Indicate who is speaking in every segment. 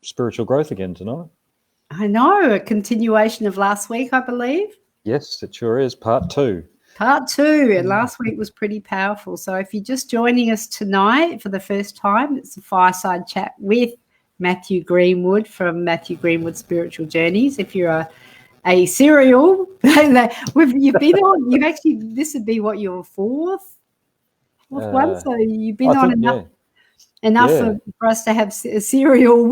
Speaker 1: spiritual growth again tonight.
Speaker 2: I know, a continuation of last week, I believe.
Speaker 1: Yes, it sure is. Part 2.
Speaker 2: Part 2, and last week was pretty powerful. So if you're just joining us tonight for the first time, it's a Fireside Chat with Matthew Greenwood from Matthew Greenwood Spiritual Journeys. If you're a serial, you've been on, you've actually, this would be what, your fourth one? So you've been on enough for us to have a serial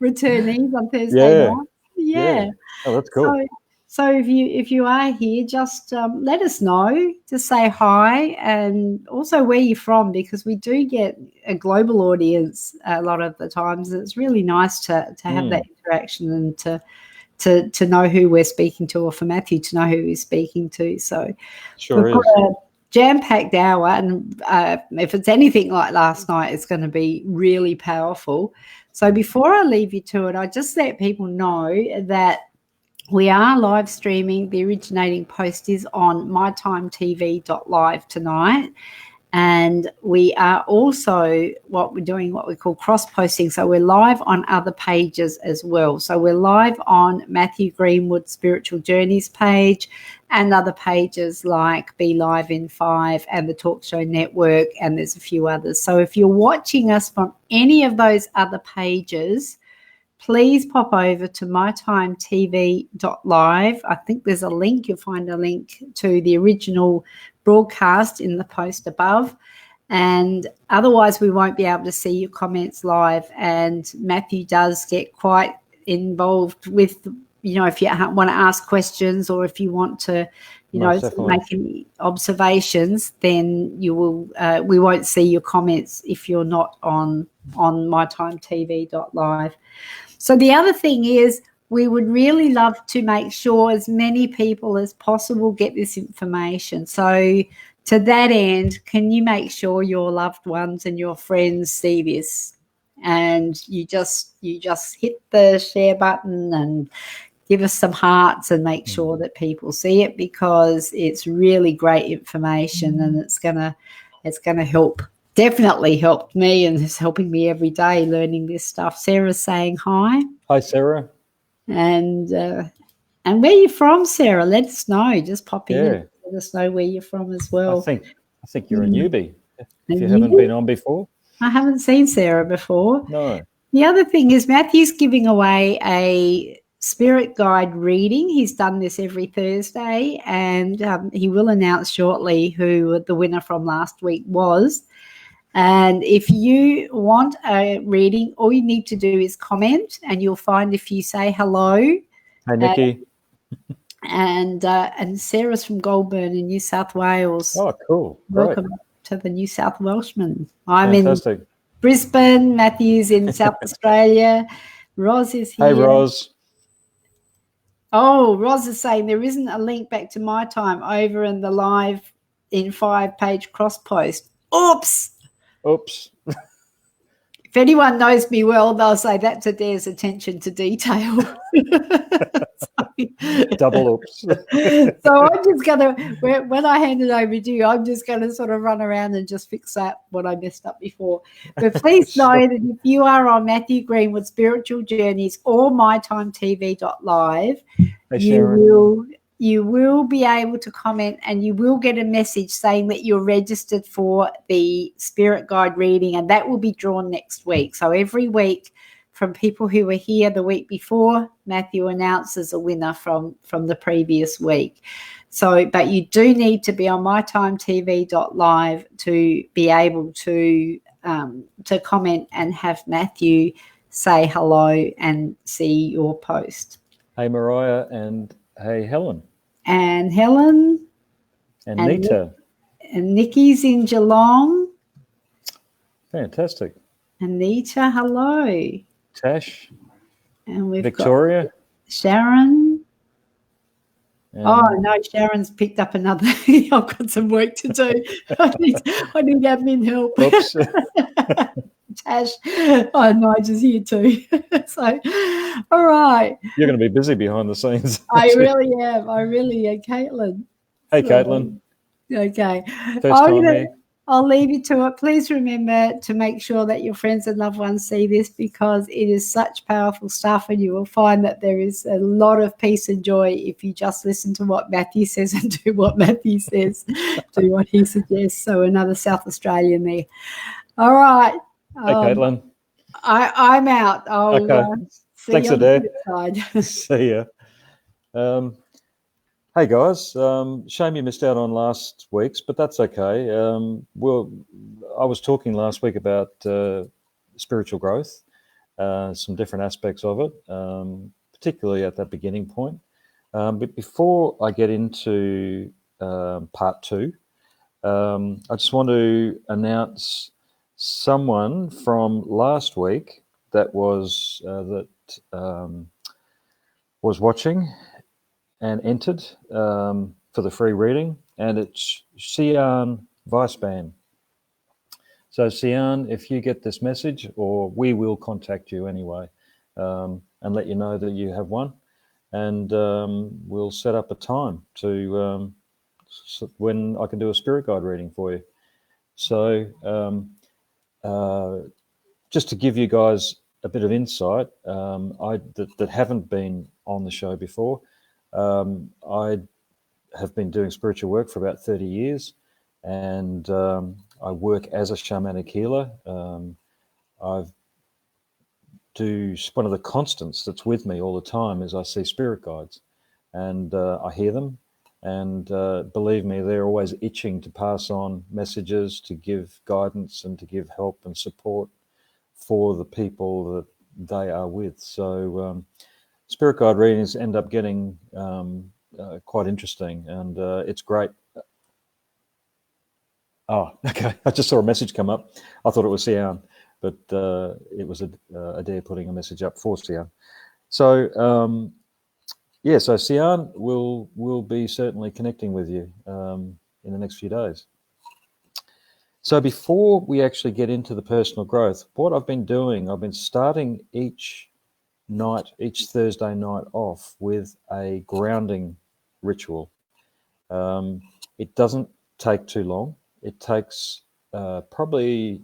Speaker 2: returnees on Thursday night. Yeah.
Speaker 1: Oh, that's cool.
Speaker 2: So if you are here, just let us know. Just say hi, and also where you're from, because we do get a global audience a lot of the times. It's really nice to have that interaction and to know who we're speaking to, or for Matthew to know who he's speaking to. So
Speaker 1: sure is.
Speaker 2: A jam-packed hour, and if it's anything like last night, it's going to be really powerful. So before I leave you to it, I just let people know that we are live streaming. The originating post is on mytimetv.live tonight. And we are also what we call cross-posting. So we're live on other pages as well. So we're live on Matthew Greenwood Spiritual Journeys page and other pages like Be Live in 5 and the Talk Show Network, and there's a few others. So if you're watching us from any of those other pages, please pop over to mytimetv.live. I think there's a link. You'll find a link to the original broadcast in the post above. And otherwise, we won't be able to see your comments live. And Matthew does get quite involved with, if you want to ask questions, or if you want to, make any observations, then you will. We won't see your comments if you're not on mytimetv.live. So the other thing is, we would really love to make sure as many people as possible get this information. So to that end, can you make sure your loved ones and your friends see this? And you just hit the share button and give us some hearts and make sure that people see it, because it's really great information, and it's gonna help. Definitely helped me, and it's helping me every day learning this stuff. Sarah's saying hi.
Speaker 1: Hi, Sarah.
Speaker 2: And where you're from, Sarah, let us know. Just pop in and let us know where you're from as well.
Speaker 1: I think you're a newbie. If you haven't been on before.
Speaker 2: I haven't seen Sarah before.
Speaker 1: No.
Speaker 2: The other thing is Matthew's giving away a spirit guide reading. He's done this every Thursday, and he will announce shortly who the winner from last week was. And if you want a reading, all you need to do is comment, and you'll find if you say hello.
Speaker 1: Hi, Nikki.
Speaker 2: And Sarah's from Goulburn in New South Wales.
Speaker 1: Oh, cool.
Speaker 2: Welcome to the New South Welshman. I'm
Speaker 1: Fantastic.
Speaker 2: in Brisbane. Matthew's in South Australia. Roz is here.
Speaker 1: Hey, Roz.
Speaker 2: Oh, Roz is saying there isn't a link back to my time over in the Live in 5 page cross post. Oops. If anyone knows me well, they'll say that's Adair's attention to detail.
Speaker 1: Double oops.
Speaker 2: So I'm just going to, when I hand it over to you, I'm just going to sort of run around and just fix up what I messed up before. But please know that if you are on Matthew Greenwood Spiritual Journeys or mytimetv.live, you will be able to comment, and you will get a message saying that you're registered for the spirit guide reading, and that will be drawn next week. So every week, from people who were here the week before, Matthew announces a winner from the previous week. So, but you do need to be on mytimetv.live to be able to comment and have Matthew say hello and see your post.
Speaker 1: Hey, Mariah, and hey, Helen.
Speaker 2: And Helen.
Speaker 1: And Nita.
Speaker 2: And Nikki's in Geelong.
Speaker 1: Fantastic.
Speaker 2: Anita, hello.
Speaker 1: Tash.
Speaker 2: And we've
Speaker 1: Victoria.
Speaker 2: got Sharon. Oh, no, Sharon's picked up another. I've got some work to do. I need admin help.
Speaker 1: Oops.
Speaker 2: Tash. Oh, Nigel's here too. So, all right.
Speaker 1: You're going to be busy behind the scenes.
Speaker 2: I really am. Caitlin.
Speaker 1: Hey, Caitlin.
Speaker 2: Okay.
Speaker 1: First time here.
Speaker 2: I'll leave you to it. Please remember to make sure that your friends and loved ones see this, because it is such powerful stuff, and you will find that there is a lot of peace and joy if you just listen to what Matthew says and do what Matthew says, do what he suggests. So another South Australian there. All right.
Speaker 1: Hey, Caitlin.
Speaker 2: I'm out. I'll see
Speaker 1: Thanks,
Speaker 2: you on the flip side.
Speaker 1: See ya. Hey guys, shame you missed out on last week's, but that's okay. I was talking last week about spiritual growth, some different aspects of it, particularly at that beginning point. But before I get into part two, I just want to announce someone from last week that was watching and entered for the free reading, and it's Sian Weisban. So Sian, if you get this message, or we will contact you anyway, and let you know that you have won, and we'll set up a time to when I can do a spirit guide reading for you. So just to give you guys a bit of insight, that haven't been on the show before, I have been doing spiritual work for about 30 years, and I work as a shamanic healer. One of the constants that's with me all the time is I see spirit guides, and I hear them, and believe me, they're always itching to pass on messages, to give guidance and to give help and support for the people that they are with. So spirit guide readings end up getting quite interesting, and it's great. Oh, okay. I just saw a message come up. I thought it was Sian, but it was Adair putting a message up for Sian. So so Sian will be certainly connecting with you in the next few days. So before we actually get into the personal growth, what I've been doing, I've been starting each Thursday night off with a grounding ritual. It doesn't take too long. It takes probably,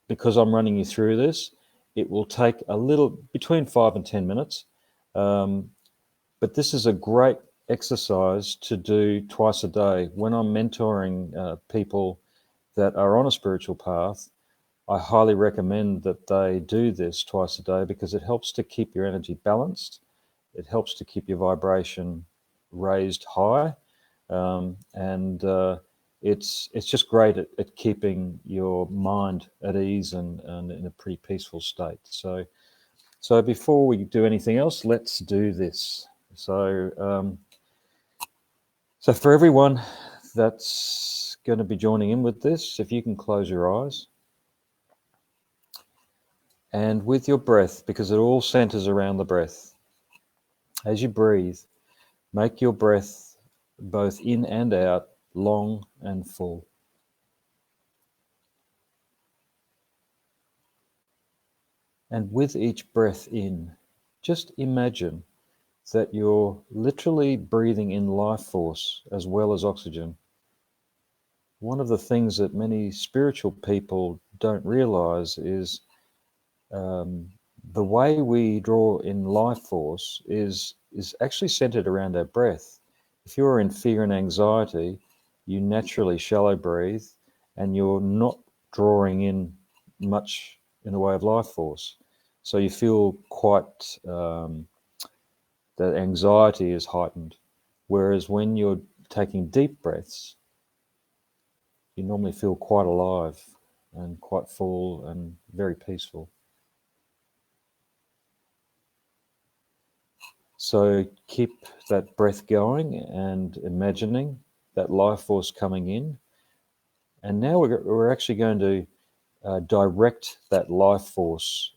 Speaker 1: because I'm running you through this, it will take a little, between 5 and 10 minutes. But this is a great exercise to do twice a day. When I'm mentoring people that are on a spiritual path, I highly recommend that they do this twice a day, because it helps to keep your energy balanced. It helps to keep your vibration raised high. And it's just great at keeping your mind at ease and in a pretty peaceful state. So before we do anything else, let's do this. So for everyone that's going to be joining in with this, if you can close your eyes. And with your breath, because it all centers around the breath, as you breathe, make your breath both in and out long and full. And with each breath in, just imagine that you're literally breathing in life force as well as oxygen. One of the things that many spiritual people don't realize is the way we draw in life force is actually centered around our breath. If you're in fear and anxiety, you naturally shallow breathe, and you're not drawing in much in the way of life force. So you feel quite, that anxiety is heightened. Whereas when you're taking deep breaths, you normally feel quite alive and quite full and very peaceful. So keep that breath going and imagining that life force coming in. And now we're actually going to direct that life force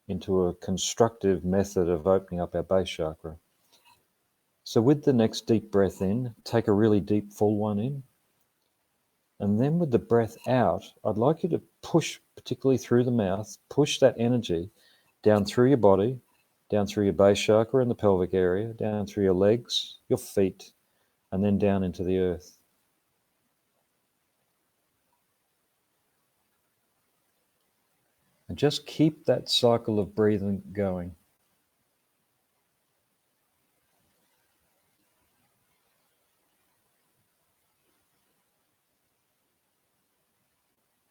Speaker 1: into a constructive method of opening up our base chakra. So with the next deep breath in, take a really deep full one in. And then with the breath out, I'd like you to push, particularly through the mouth, push that energy down through your body, down through your base chakra and the pelvic area, down through your legs, your feet, and then down into the earth. And just keep that cycle of breathing going.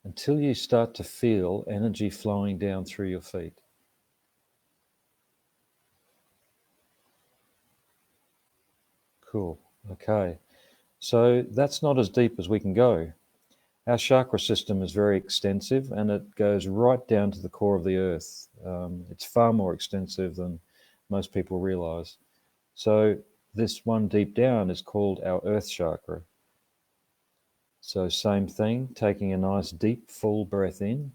Speaker 1: Until you start to feel energy flowing down through your feet. Cool. Okay. So that's not as deep as we can go. Our chakra system is very extensive and it goes right down to the core of the earth. It's far more extensive than most people realize. So this one deep down is called our earth chakra. So same thing, taking a nice deep full breath in.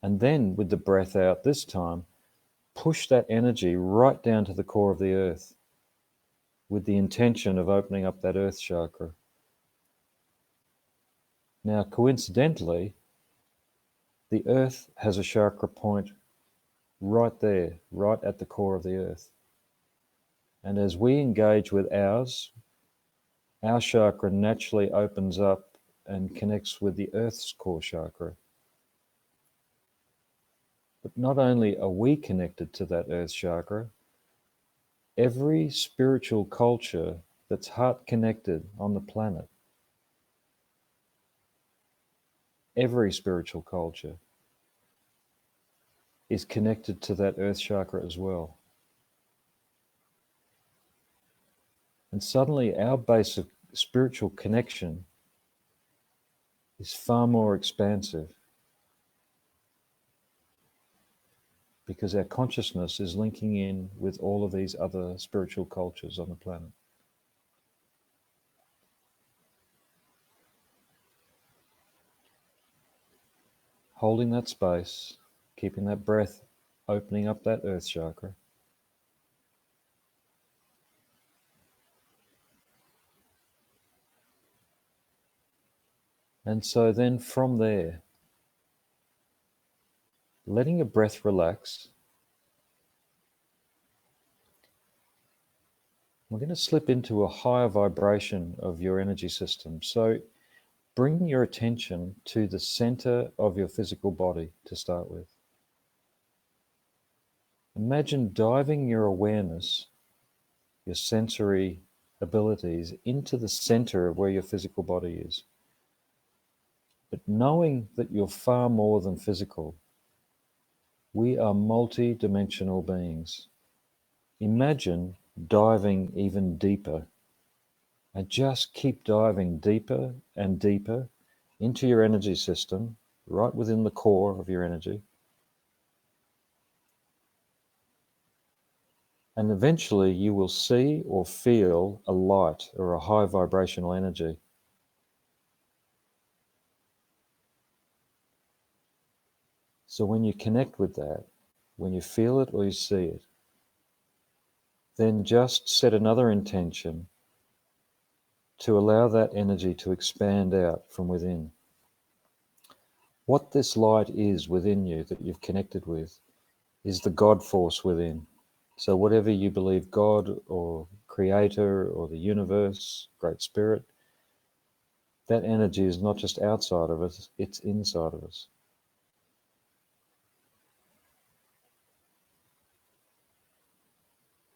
Speaker 1: And then with the breath out this time, push that energy right down to the core of the earth with the intention of opening up that earth chakra. Now, coincidentally, the earth has a chakra point right there, right at the core of the earth. And as we engage with ours, our chakra naturally opens up and connects with the earth's core chakra. But not only are we connected to that earth chakra, every spiritual culture that's heart connected on the planet, every spiritual culture is connected to that earth chakra as well. And suddenly our basic spiritual connection is far more expansive because our consciousness is linking in with all of these other spiritual cultures on the planet. Holding that space, keeping that breath, opening up that earth chakra. And so then from there, letting your breath relax, we're going to slip into a higher vibration of your energy system. So bring your attention to the center of your physical body to start with. Imagine diving your awareness, your sensory abilities, into the center of where your physical body is. But knowing that you're far more than physical, we are multi-dimensional beings. Imagine diving even deeper and just keep diving deeper and deeper into your energy system, right within the core of your energy. And eventually you will see or feel a light or a high vibrational energy. So when you connect with that, when you feel it or you see it, then just set another intention to allow that energy to expand out from within. What this light is within you that you've connected with is the God force within. So whatever you believe, God or Creator or the universe, Great Spirit, that energy is not just outside of us, it's inside of us.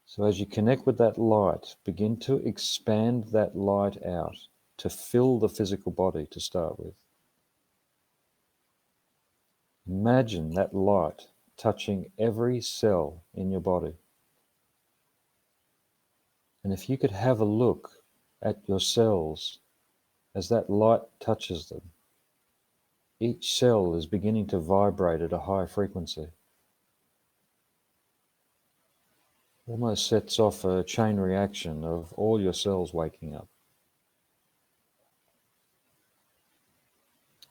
Speaker 1: So as you connect with that light, begin to expand that light out to fill the physical body to start with. Imagine that light touching every cell in your body. And if you could have a look at your cells as that light touches them, each cell is beginning to vibrate at a high frequency. Almost sets off a chain reaction of all your cells waking up.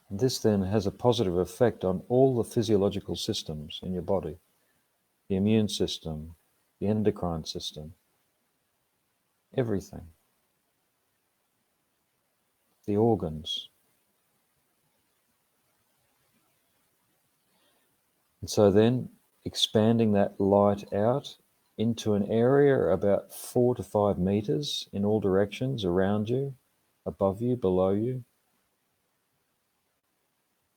Speaker 1: This then has a positive effect on all the physiological systems in your body, the immune system, the endocrine system, everything, the organs. And so then expanding that light out into an area about 4 to 5 meters in all directions around you, above you, below you.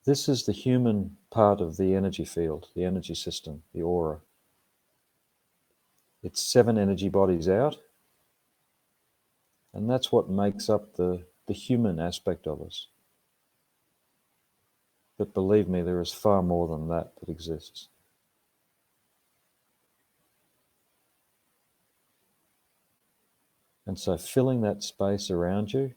Speaker 1: This is the human part of the energy field, the energy system, the aura. It's 7 energy bodies out, and that's what makes up the human aspect of us. But believe me, there is far more than that exists. And so filling that space around you,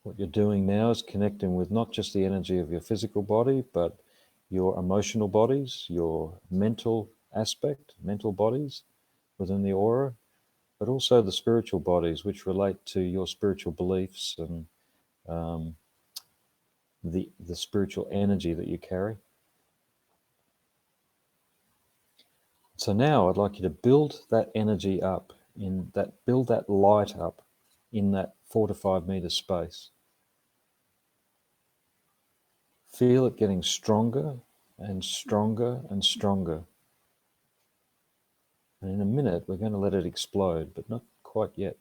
Speaker 1: what you're doing now is connecting with not just the energy of your physical body, but your emotional bodies, your mental aspect, mental bodies within the aura, but also the spiritual bodies, which relate to your spiritual beliefs and the spiritual energy that you carry. So now I'd like you to build that energy up, build that light up in that 4 to 5 meter space. Feel it getting stronger and stronger and stronger. And in a minute, we're going to let it explode, but not quite yet.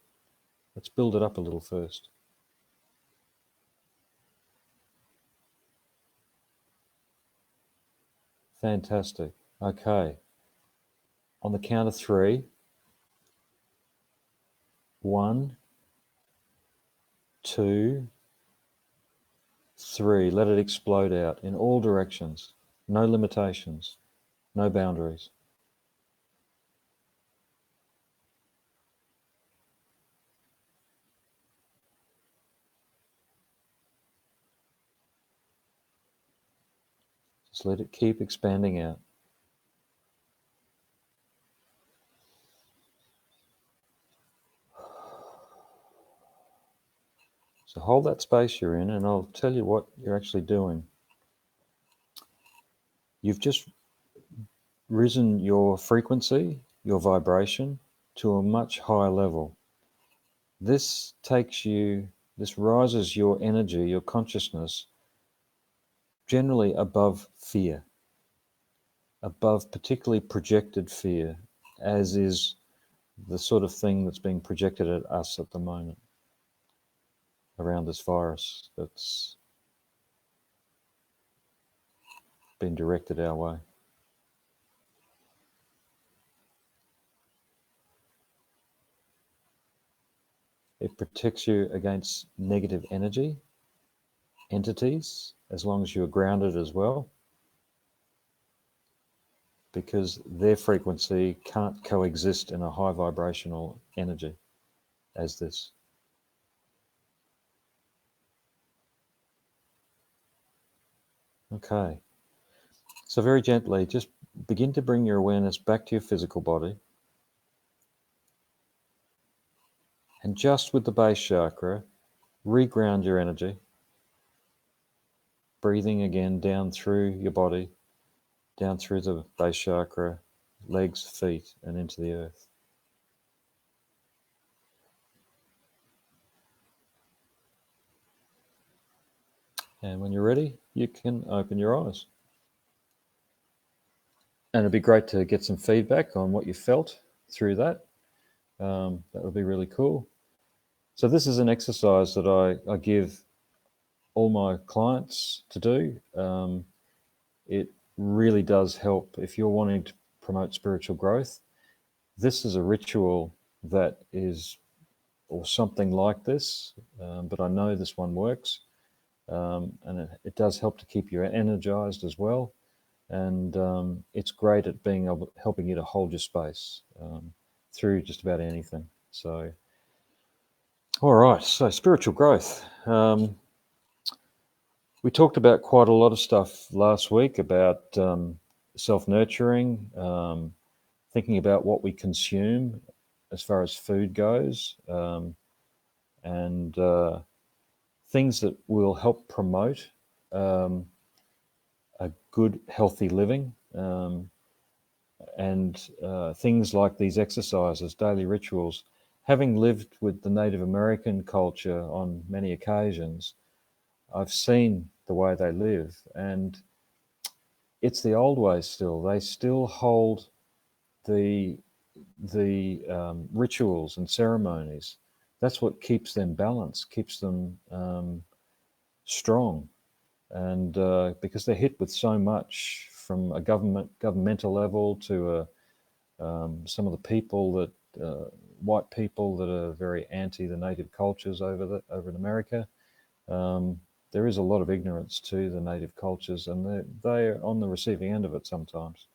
Speaker 1: Let's build it up a little first. Fantastic. Okay. On the count of 3, 1, 2, 3. Let it explode out in all directions. No limitations, no boundaries. Just let it keep expanding out. So hold that space you're in, and I'll tell you what you're actually doing. You've just risen your frequency, your vibration, to a much higher level. This rises your energy, your consciousness, generally above fear, above particularly projected fear, as is the sort of thing that's being projected at us at the moment around this virus that's been directed our way. It protects you against negative energy, entities, as long as you're grounded as well, because their frequency can't coexist in a high vibrational energy as this. Okay. So very gently, just begin to bring your awareness back to your physical body. And just with the base chakra, reground your energy. Breathing again down through your body, down through the base chakra, legs, feet, and into the earth. And when you're ready, you can open your eyes. And it'd be great to get some feedback on what you felt through that. That would be really cool. So this is an exercise that I give all my clients to do. It really does help if you're wanting to promote spiritual growth. This is a ritual that is, or something like this, but I know this one works. And it does help to keep you energized as well. And it's great at helping you to hold your space through just about anything. So, all right, so spiritual growth. We talked about quite a lot of stuff last week about self-nurturing, thinking about what we consume as far as food goes, and things that will help promote a good, healthy living, and things like these exercises, daily rituals. Having lived with the Native American culture on many occasions, I've seen the way they live, and it's the old way still. They still hold the rituals and ceremonies that's what keeps them balanced, keeps them strong. And because they're hit with so much from a governmental level to some of the people that white people that are very anti the native cultures over in America. There is a lot of ignorance to the native cultures, and they're on the receiving end of it sometimes.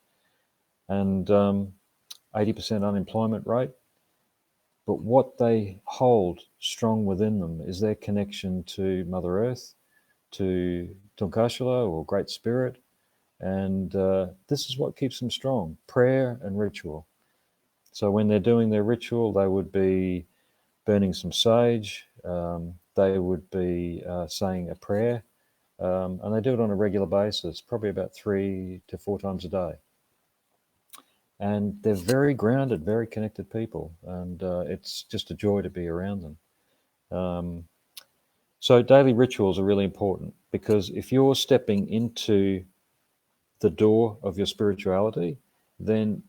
Speaker 1: And 80% unemployment rate. But what they hold strong within them is their connection to Mother Earth, to Tunkashila or Great Spirit. And this is what keeps them strong, prayer and ritual. So when they're doing their ritual, they would be burning some sage, they would be saying a prayer, and they do it on a regular basis, probably about 3 to 4 times a day. And they're very grounded, very connected people, and it's just a joy to be around them. So daily rituals are really important, because if you're stepping into the door of your spirituality, then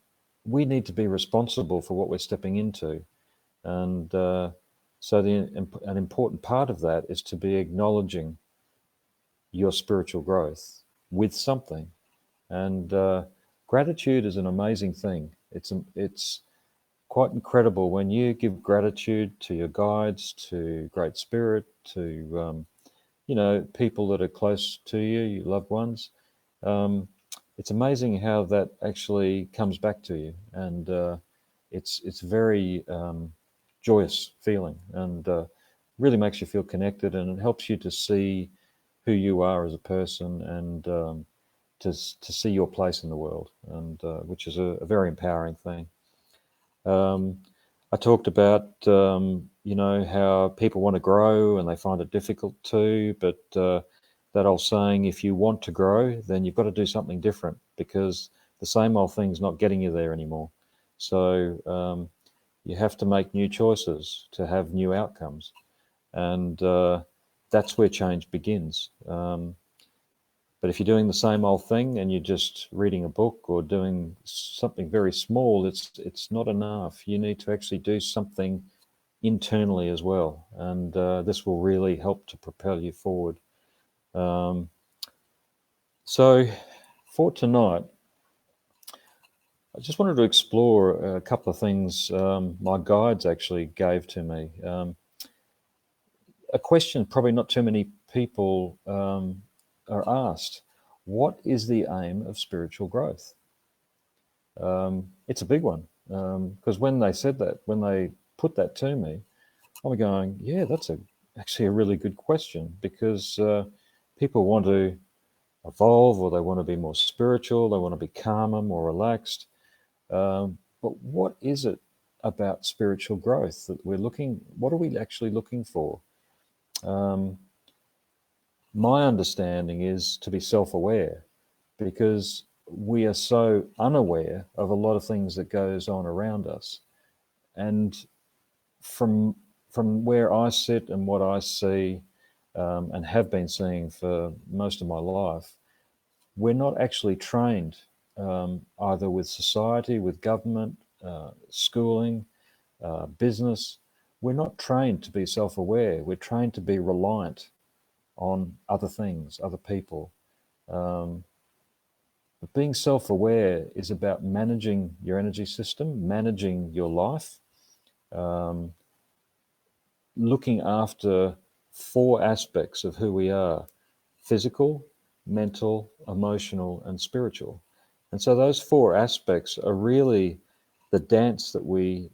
Speaker 1: we need to be responsible for what we're stepping into. And so an important part of that is to be acknowledging your spiritual growth with something. And gratitude is an amazing thing. It's quite incredible when you give gratitude to your guides, to Great Spirit, to people that are close to you, your loved ones. It's amazing how that actually comes back to you, and it's very joyous feeling, and really makes you feel connected, and it helps you to see who you are as a person, and to see your place in the world, and which is a very empowering thing. I talked about how people want to grow and they find it difficult to, but that old saying, if you want to grow, then you've got to do something different, because the same old thing's not getting you there anymore. So you have to make new choices to have new outcomes, and that's where change begins. But if you're doing the same old thing and you're just reading a book or doing something very small, it's not enough. You need to actually do something internally as well, and this will really help to propel you forward. So for tonight, I just wanted to explore a couple of things my guides actually gave to me. A question probably not too many people are asked: what is the aim of spiritual growth? It's a big one, because when they said that, when they put that to me, I'm going, yeah, that's actually a really good question, because people want to evolve, or they want to be more spiritual, they want to be calmer, more relaxed. But what is it about spiritual growth that what are we actually looking for? My understanding is to be self-aware, because we are so unaware of a lot of things that goes on around us. And from where I sit and what I see and have been seeing for most of my life, we're not actually trained either with society, with government, schooling, business. We're not trained to be self-aware. We're trained to be reliant on other things, other people. But being self-aware is about managing your energy system, managing your life, looking after 4 aspects of who we are: physical, mental, emotional, and spiritual. And so those 4 aspects are really the dance that we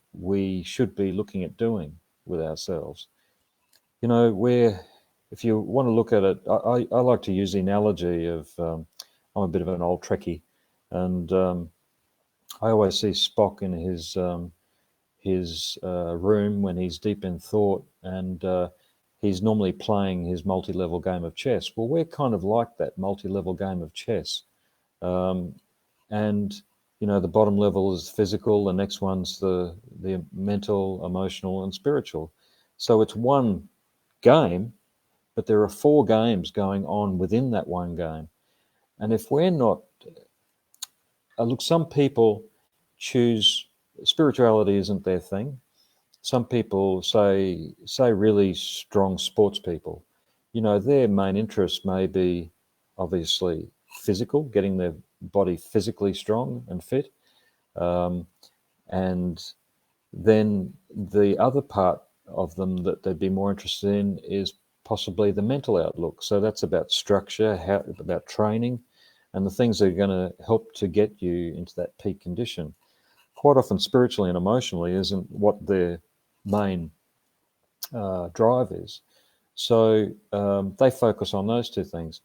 Speaker 1: should be looking at doing with ourselves. If you want to look at it, I like to use the analogy of, I'm a bit of an old Trekkie, and I always see Spock in his room when he's deep in thought, and he's normally playing his multi-level game of chess. Well, we're kind of like that multi-level game of chess. And, the bottom level is physical, the next one's the mental, emotional, and spiritual. So it's one game, but there are 4 games going on within that one game. And if we're not, look, some people choose, spirituality isn't their thing. some people say really strong sports people, you know, their main interest may be obviously physical, getting their body physically strong and fit. And then the other part of them that they'd be more interested in is possibly the mental outlook. So that's about structure, about training, and the things that are going to help to get you into that peak condition. Quite often, spiritually and emotionally isn't what their main drive is. So they focus on those two things.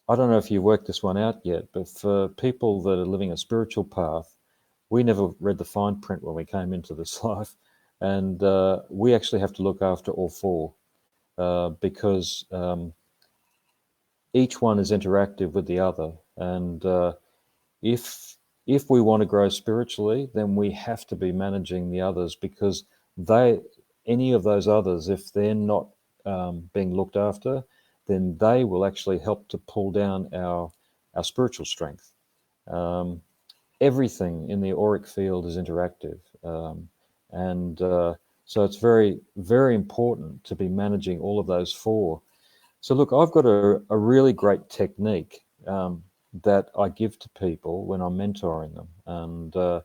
Speaker 1: I don't know if you worked this one out yet, but for people that are living a spiritual path, we never read the fine print when we came into this life. And we actually have to look after all four because each one is interactive with the other. And if we want to grow spiritually, then we have to be managing the others, because any of those others, if they're not being looked after, then they will actually help to pull down our spiritual strength. Everything in the auric field is interactive. So it's very, very important to be managing all of those four. So look, I've got a really great technique that I give to people when I'm mentoring them. And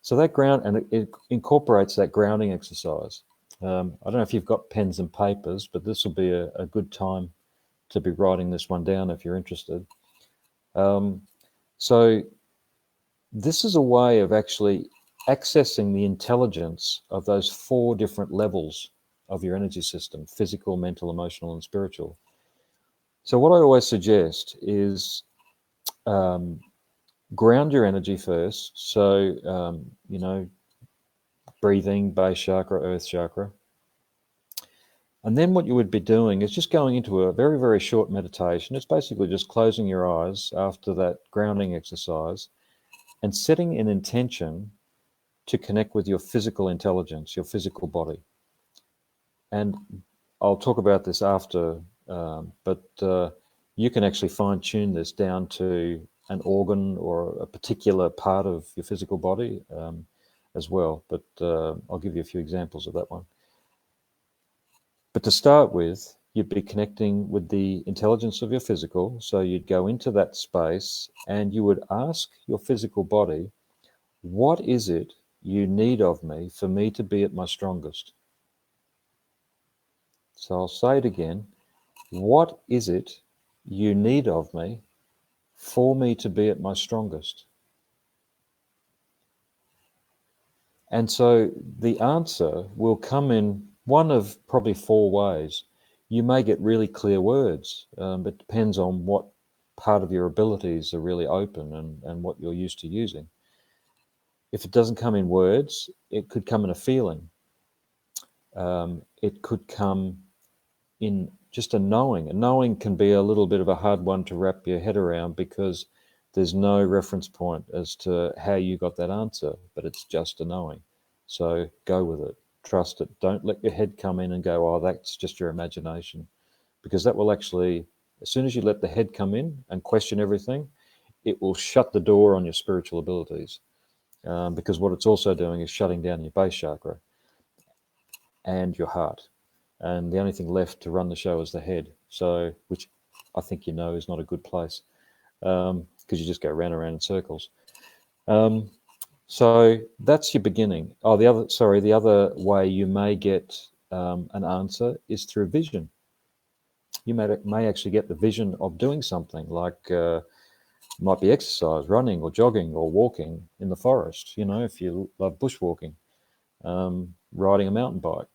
Speaker 1: so that it incorporates that grounding exercise. I don't know if you've got pens and papers, but this will be a good time to be writing this one down if you're interested. So this is a way of actually accessing the intelligence of those four different levels of your energy system: physical, mental, emotional, and spiritual. So what I always suggest is ground your energy first. So, you know, breathing, base chakra, earth chakra. And then what you would be doing is just going into a very, very short meditation. It's basically just closing your eyes after that grounding exercise and setting an intention to connect with your physical intelligence, your physical body. And I'll talk about this after, but you can actually fine-tune this down to an organ or a particular part of your physical body as well. But I'll give you a few examples of that one. But to start with, you'd be connecting with the intelligence of your physical. So you'd go into that space and you would ask your physical body, what is it you need of me for me to be at my strongest? So I'll say it again. What is it you need of me for me to be at my strongest? And so the answer will come in one of probably four ways. You may get really clear words, but it depends on what part of your abilities are really open and what you're used to using. If it doesn't come in words, it could come in a feeling. It could come in just a knowing. A knowing can be a little bit of a hard one to wrap your head around because there's no reference point as to how you got that answer, but it's just a knowing. So go with it. Trust it. Don't let your head come in and go, oh, that's just your imagination. Because that will actually, as soon as you let the head come in and question everything, it will shut the door on your spiritual abilities. Because what it's also doing is shutting down your base chakra and your heart. And the only thing left to run the show is the head. So, which I think you know is not a good place because you just go round and round in circles. So that's your beginning. Oh, the other way you may get an answer is through vision. You may actually get the vision of doing something like might be exercise, running or jogging or walking in the forest, you know, if you love bushwalking, riding a mountain bike.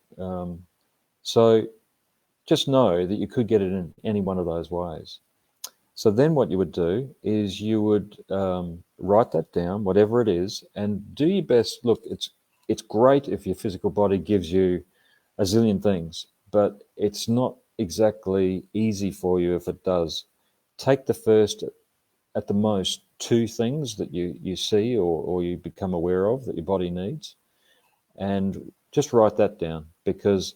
Speaker 1: So just know that you could get it in any one of those ways. So then what you would do is you would write that down, whatever it is, and do your best. Look, it's great if your physical body gives you a zillion things, but it's not exactly easy for you if it does. Take the first, at the most, two things that you see or you become aware of that your body needs, and just write that down, because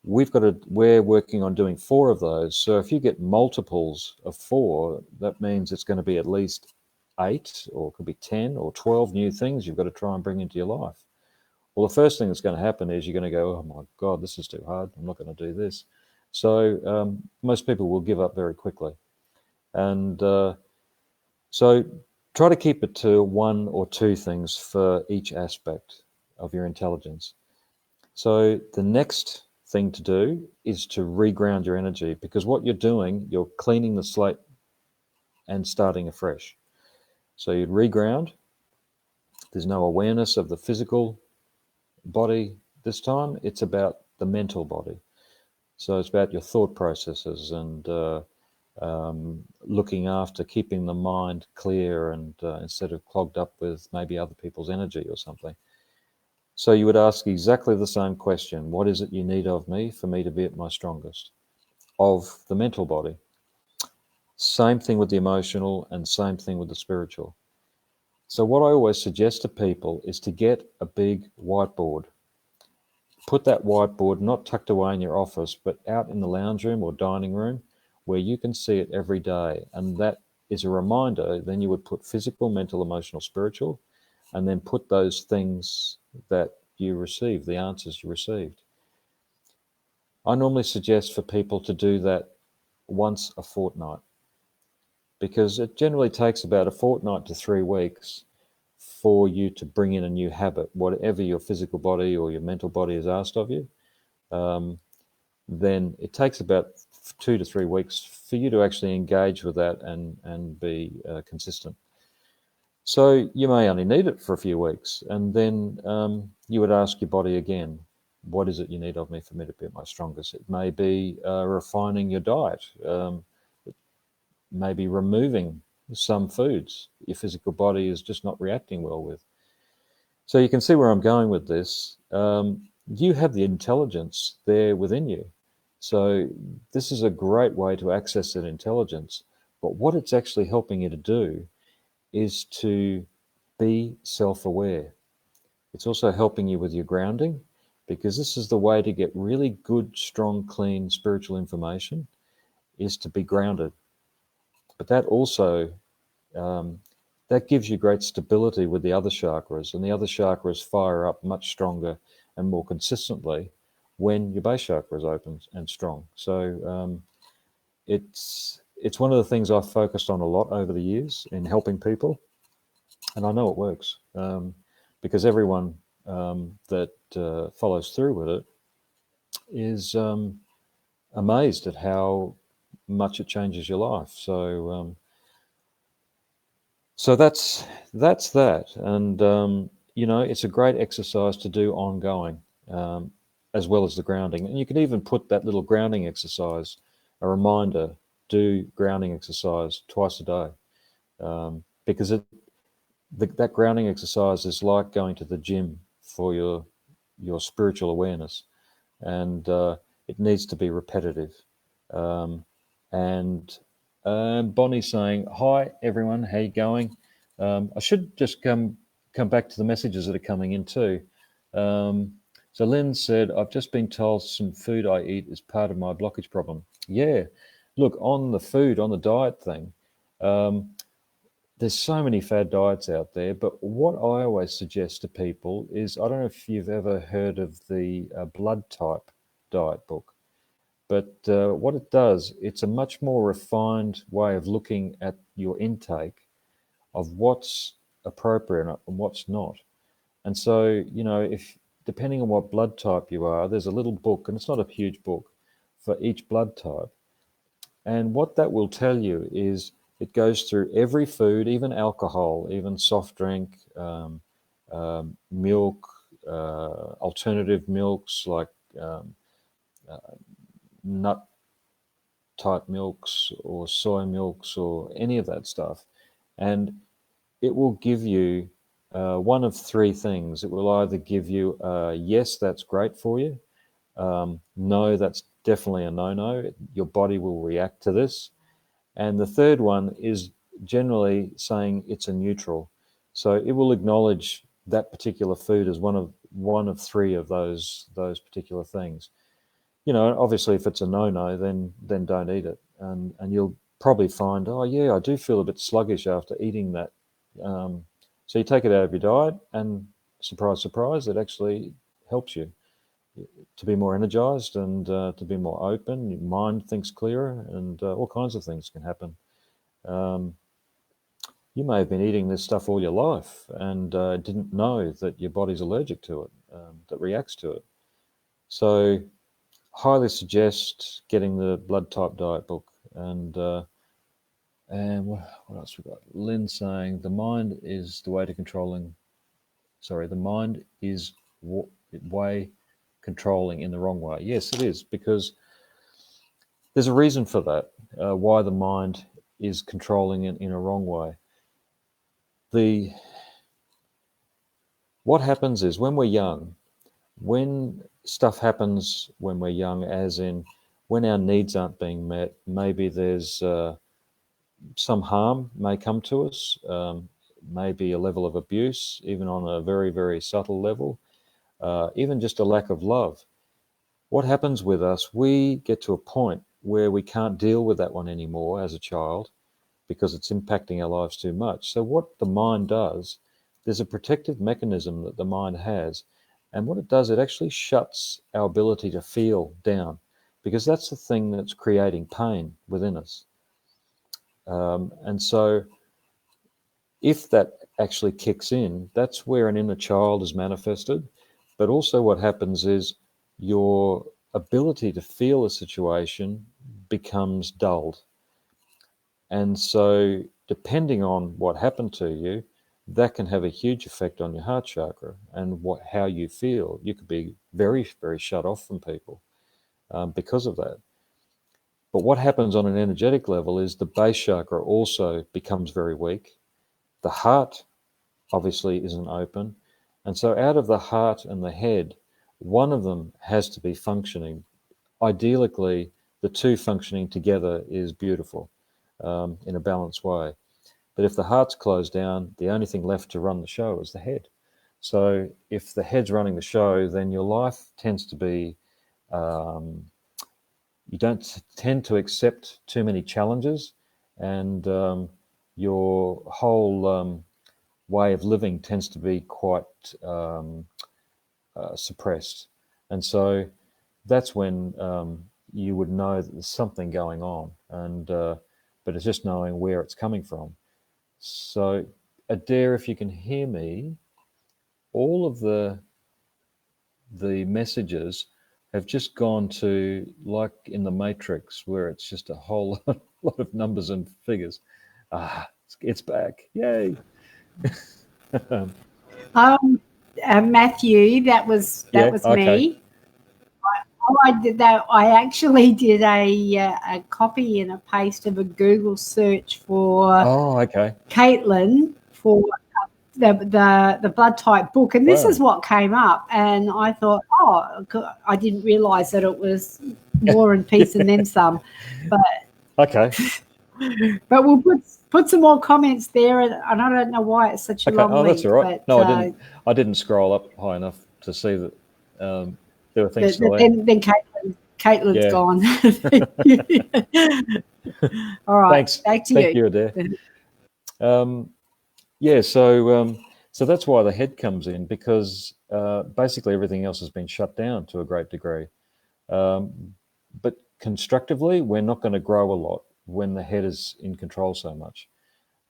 Speaker 1: we're working on doing four of those. So if you get multiples of four, that means it's going to be at least 8, or it could be 10 or 12 new things you've got to try and bring into your life. Well, the first thing that's going to happen is you're going to go, oh my God, this is too hard. I'm not going to do this. So most people will give up very quickly. And so try to keep it to one or two things for each aspect of your intelligence. So the next thing to do is to reground your energy, because what you're doing, you're cleaning the slate and starting afresh. So you'd reground. There's no awareness of the physical body this time. It's about the mental body. So it's about your thought processes and looking after keeping the mind clear and instead of clogged up with maybe other people's energy or something. So you would ask exactly the same question. What is it you need of me for me to be at my strongest? Of the mental body. Same thing with the emotional and same thing with the spiritual. So what I always suggest to people is to get a big whiteboard. Put that whiteboard not tucked away in your office, but out in the lounge room or dining room where you can see it every day. And that is a reminder. Then you would put physical, mental, emotional, spiritual, and then put those things that you received, the answers you received. I normally suggest for people to do that once a fortnight, because it generally takes about a fortnight to 3 weeks for you to bring in a new habit, whatever your physical body or your mental body has asked of you. Then it takes about 2 to 3 weeks for you to actually engage with that and be consistent. So you may only need it for a few weeks, and then you would ask your body again, what is it you need of me for me to be at my strongest? It may be refining your diet. It may be removing some foods your physical body is just not reacting well with. So you can see where I'm going with this. You have the intelligence there within you. So this is a great way to access that intelligence. But what it's actually helping you to do is to be self-aware. It's also helping you with your grounding, because this is the way to get really good, strong, clean spiritual information, is to be grounded. But that also, that gives you great stability with the other chakras, and the other chakras fire up much stronger and more consistently when your base chakra is open and strong. So it's one of the things I've focused on a lot over the years in helping people, and I know it works because everyone that follows through with it is amazed at how much it changes your life. So so that's that, and you know, it's a great exercise to do ongoing, as well as the grounding. And you can even put that little grounding exercise, a reminder, do grounding exercise twice a day, because that grounding exercise is like going to the gym for your spiritual awareness, and it needs to be repetitive. And Bonnie's saying, hi everyone, how you going? I should just come back to the messages that are coming in too. So Lynn said, I've just been told some food I eat is part of my blockage problem. Yeah, look, on the food, on the diet thing, there's so many fad diets out there, but what I always suggest to people is, I don't know if you've ever heard of the blood type diet book, but what it does, it's a much more refined way of looking at your intake of what's appropriate and what's not. And so, you know, if depending on what blood type you are, there's a little book, and it's not a huge book, for each blood type. And what that will tell you is it goes through every food, even alcohol, even soft drink, milk, alternative milks like nut type milks or soy milks or any of that stuff. And it will give you one of three things. It will either give you yes, that's great for you. No, that's definitely a no-no. Your body will react to this. And the third one is generally saying it's a neutral. So it will acknowledge that particular food as one of three of those particular things. You know, obviously if it's a no-no, then don't eat it. And you'll probably find, oh yeah, I do feel a bit sluggish after eating that. So you take it out of your diet and surprise, surprise, it actually helps you to be more energized and to be more open. Your mind thinks clearer, and all kinds of things can happen. You may have been eating this stuff all your life and didn't know that your body's allergic to it, that reacts to it. So highly suggest getting the blood type diet book. And what else we got? Lynn saying the mind is the way to controlling. Sorry, the mind is way controlling in the wrong way. Yes, it is, because there's a reason for that, why the mind is controlling it in a wrong way. What happens is when we're young, when stuff happens when we're young, as in when our needs aren't being met, maybe there's some harm may come to us, maybe a level of abuse, even on a very, very subtle level, even just a lack of love. What happens with us, we get to a point where we can't deal with that one anymore as a child because it's impacting our lives too much. So what the mind does, there's a protective mechanism that the mind has, and what it does, it actually shuts our ability to feel down, because that's the thing that's creating pain within us. And so if that actually kicks in, that's where an inner child is manifested. But also what happens is your ability to feel a situation becomes dulled. And so depending on what happened to you, that can have a huge effect on your heart chakra and how you feel. You could be very, very shut off from people because of that. But what happens on an energetic level is the base chakra also becomes very weak. The heart obviously isn't open. And so out of the heart and the head, one of them has to be functioning. Ideally, the two functioning together is beautiful in a balanced way. But if the heart's closed down, the only thing left to run the show is the head. So if the head's running the show, then your life tends to be, you don't tend to accept too many challenges, and your whole way of living tends to be quite suppressed. And so that's when you would know that there's something going on, and but it's just knowing where it's coming from. So Adair, if you can hear me, all of the messages have just gone to, like in the Matrix, where it's just a whole lot of numbers and figures. It's back. Yay.
Speaker 2: Matthew, that was
Speaker 1: okay.
Speaker 2: me. I did that. I actually did a copy and a paste of a Google search for Caitlin for the blood type book, and this is what came up. And I thought, I didn't realise that it was War and Peace and then some. But
Speaker 1: okay.
Speaker 2: But we'll put some more comments there, and I don't know why it's such a long link.
Speaker 1: That's all right. But, no, I didn't scroll up high enough to see that there were things still there.
Speaker 2: Then Caitlin's gone. All right.
Speaker 1: Thanks.
Speaker 2: Back to
Speaker 1: Thank you, Adair. So that's why the head comes in, because basically everything else has been shut down to a great degree. But constructively, we're not going to grow a lot when the head is in control so much.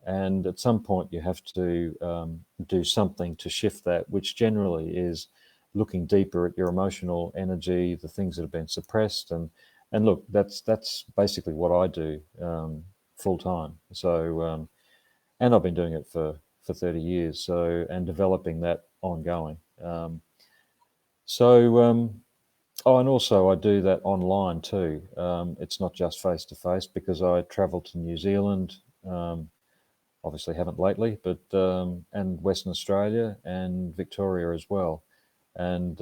Speaker 1: And at some point you have to do something to shift that, which generally is looking deeper at your emotional energy, the things that have been suppressed. And look, that's basically what I do full time. So, and I've been doing it for 30 years. So, and developing that ongoing. And also I do that online too. It's not just face-to-face, because I travel to New Zealand, obviously haven't lately, but and Western Australia and Victoria as well. And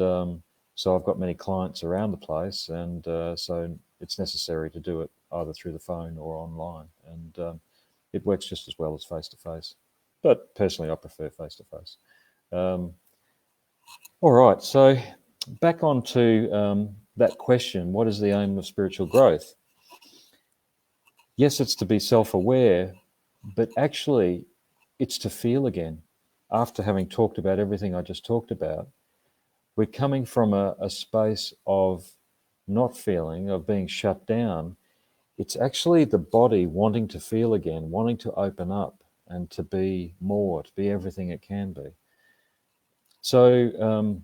Speaker 1: so I've got many clients around the place, and so it's necessary to do it either through the phone or online. And it works just as well as face-to-face. But personally, I prefer face-to-face. All right, so back on to that question, what is the aim of spiritual growth? Yes, it's to be self-aware, but actually it's to feel again. after having talked about everything I just talked about, we're coming from a space of not feeling, of being shut down. It's actually the body wanting to feel again, wanting to open up and to be more, to be everything it can be. So,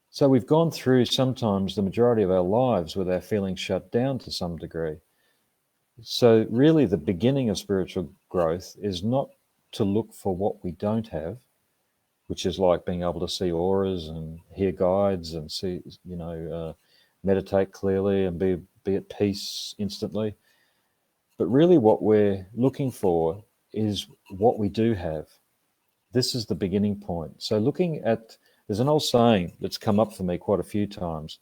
Speaker 1: so we've gone through sometimes the majority of our lives with our feeling shut down to some degree. So really the beginning of spiritual growth is not to look for what we don't have, which is like being able to see auras and hear guides and see, meditate clearly and be at peace instantly. But really what we're looking for is what we do have. This is the beginning point. So looking at, there's an old saying that's come up for me quite a few times,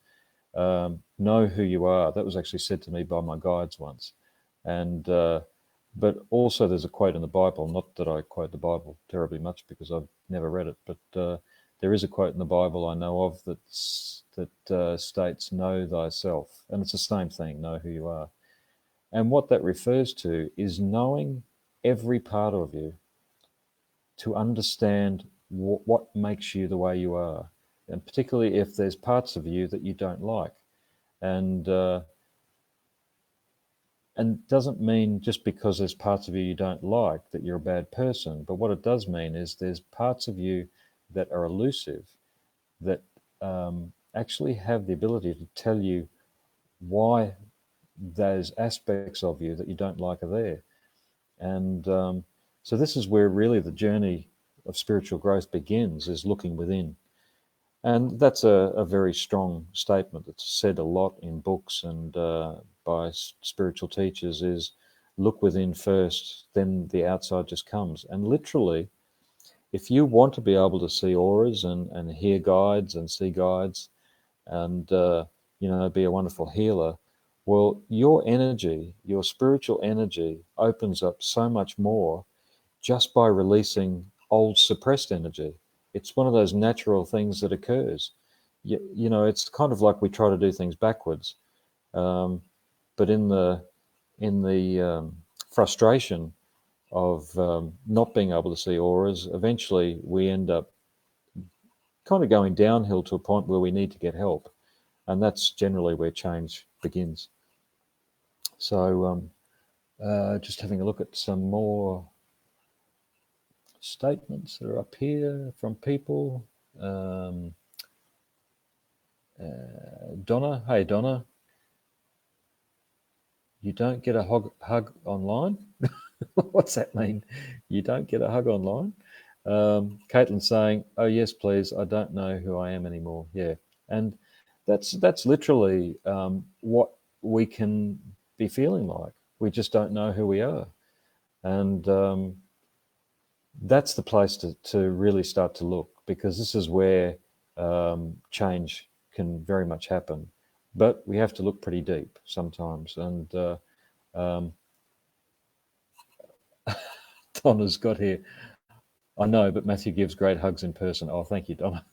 Speaker 1: know who you are. That was actually said to me by my guides once. And but also there's a quote in the Bible, not that I quote the Bible terribly much because I've never read it, but there is a quote in the Bible I know of that states, know thyself. And it's the same thing, know who you are. And what that refers to is knowing every part of you to understand what makes you the way you are. And particularly if there's parts of you that you don't like. And doesn't mean just because there's parts of you you don't like that you're a bad person. But what it does mean is there's parts of you that are elusive, that actually have the ability to tell you why those aspects of you that you don't like are there. And so this is where really the journey of spiritual growth begins, is looking within. And that's a very strong statement that's said a lot in books and by spiritual teachers, is look within first, then the outside just comes. And literally, if you want to be able to see auras and hear guides and see guides and, be a wonderful healer, well, your energy, your spiritual energy opens up so much more just by releasing old suppressed energy. It's one of those natural things that occurs. It's kind of like we try to do things backwards. But in the frustration of not being able to see auras, eventually we end up kind of going downhill to a point where we need to get help. And that's generally where change begins. So just having a look at some more statements that are up here from people. Donna, hey Donna, you don't get a hug online? What's that mean? You don't get a hug online? Caitlin saying, oh yes, please, I don't know who I am anymore. Yeah, and that's literally what we can be feeling like. We just don't know who we are. And that's the place to really start to look, because this is where change can very much happen. But we have to look pretty deep sometimes. And Donna's got here, I know, but Matthew gives great hugs in person. Oh, thank you, Donna.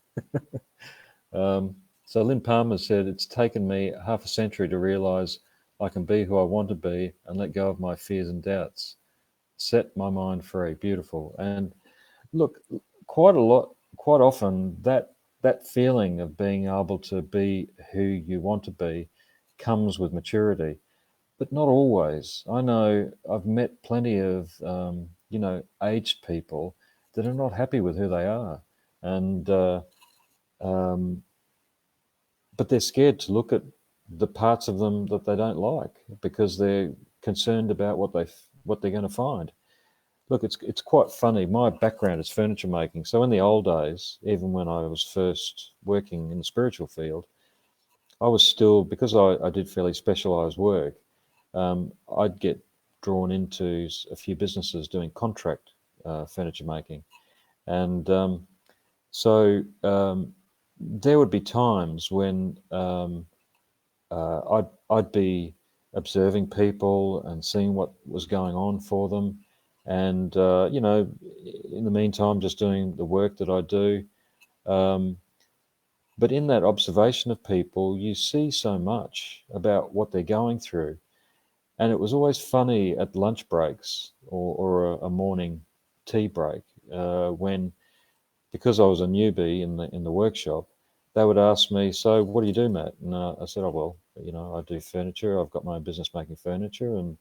Speaker 1: So Lynn Palmer said, it's taken me half a century to realise I can be who I want to be and let go of my fears and doubts. Set my mind free. Beautiful. And look, quite often that feeling of being able to be who you want to be comes with maturity, but not always. I know I've met plenty of aged people that are not happy with who they are, and but they're scared to look at the parts of them that they don't like because they're concerned about what they're going to find. Look, it's quite funny. My background is furniture making. So in the old days, even when I was first working in the spiritual field, I was still, because I did fairly specialised work, I'd get drawn into a few businesses doing contract furniture making. And so there would be times when I'd be observing people and seeing what was going on for them. And, in the meantime, just doing the work that I do. But in that observation of people, you see so much about what they're going through. And it was always funny at lunch breaks or a morning tea break when, because I was a newbie in the workshop, they would ask me, "So what do you do, Matt?" And I said, "Oh, well, I do furniture. I've got my own business making furniture, and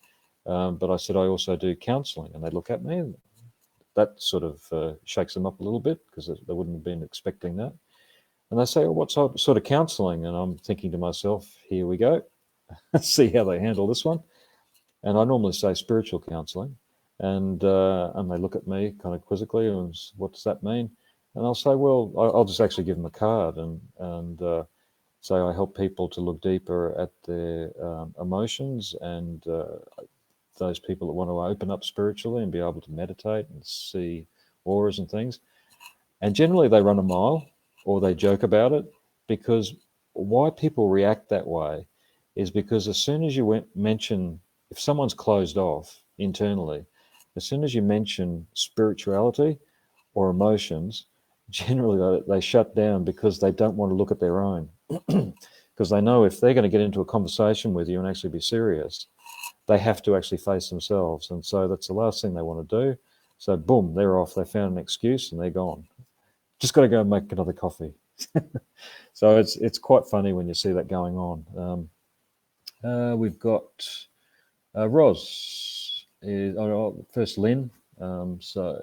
Speaker 1: but I said I also do counselling." And they look at me, and that sort of shakes them up a little bit, because they wouldn't have been expecting that. And they say, "Oh, what sort of counselling?" And I'm thinking to myself, "Here we go. See how they handle this one." And I normally say spiritual counselling, and they look at me kind of quizzically, and what does that mean? And I'll say, well, I'll just actually give them a card and say I help people to look deeper at their emotions, and those people that want to open up spiritually and be able to meditate and see auras and things. And generally they run a mile, or they joke about it, because why people react that way is because as soon as you mention, if someone's closed off internally, as soon as you mention spirituality or emotions, generally they shut down, because they don't want to look at their own. Because they know if they're going to get into a conversation with you and actually be serious, they have to actually face themselves. And so that's the last thing they want to do. So boom, they're off. They found an excuse and they're gone. Just got to go and make another coffee. So it's quite funny when you see that going on. We've got Roz. First Lynn. So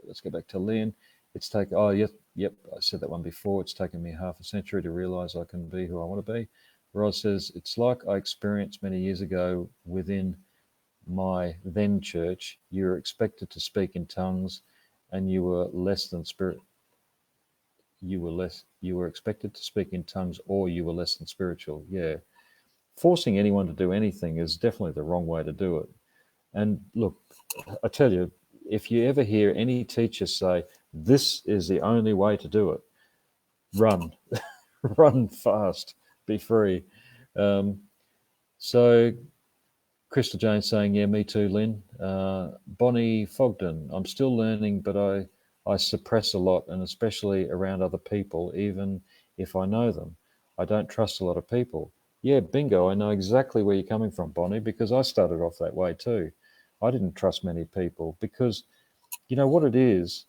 Speaker 1: let's go back to Lynn. It's taken, yep, I said that one before. It's taken me half a century to realize I can be who I want to be. Roz says, it's like I experienced many years ago within my then church. You were expected to speak in tongues, and you were less than spirit. You were expected to speak in tongues, or you were less than spiritual. Yeah. Forcing anyone to do anything is definitely the wrong way to do it. And look, I tell you, if you ever hear any teacher say, this is the only way to do it, run. Run fast, be free. So Crystal Jane saying, yeah, me too, Lynn. Bonnie Fogden, I'm still learning, but I suppress a lot, and especially around other people, even if I know them. I don't trust a lot of people. Yeah, bingo, I know exactly where you're coming from, Bonnie, because I started off that way too. I didn't trust many people, because you know what it is,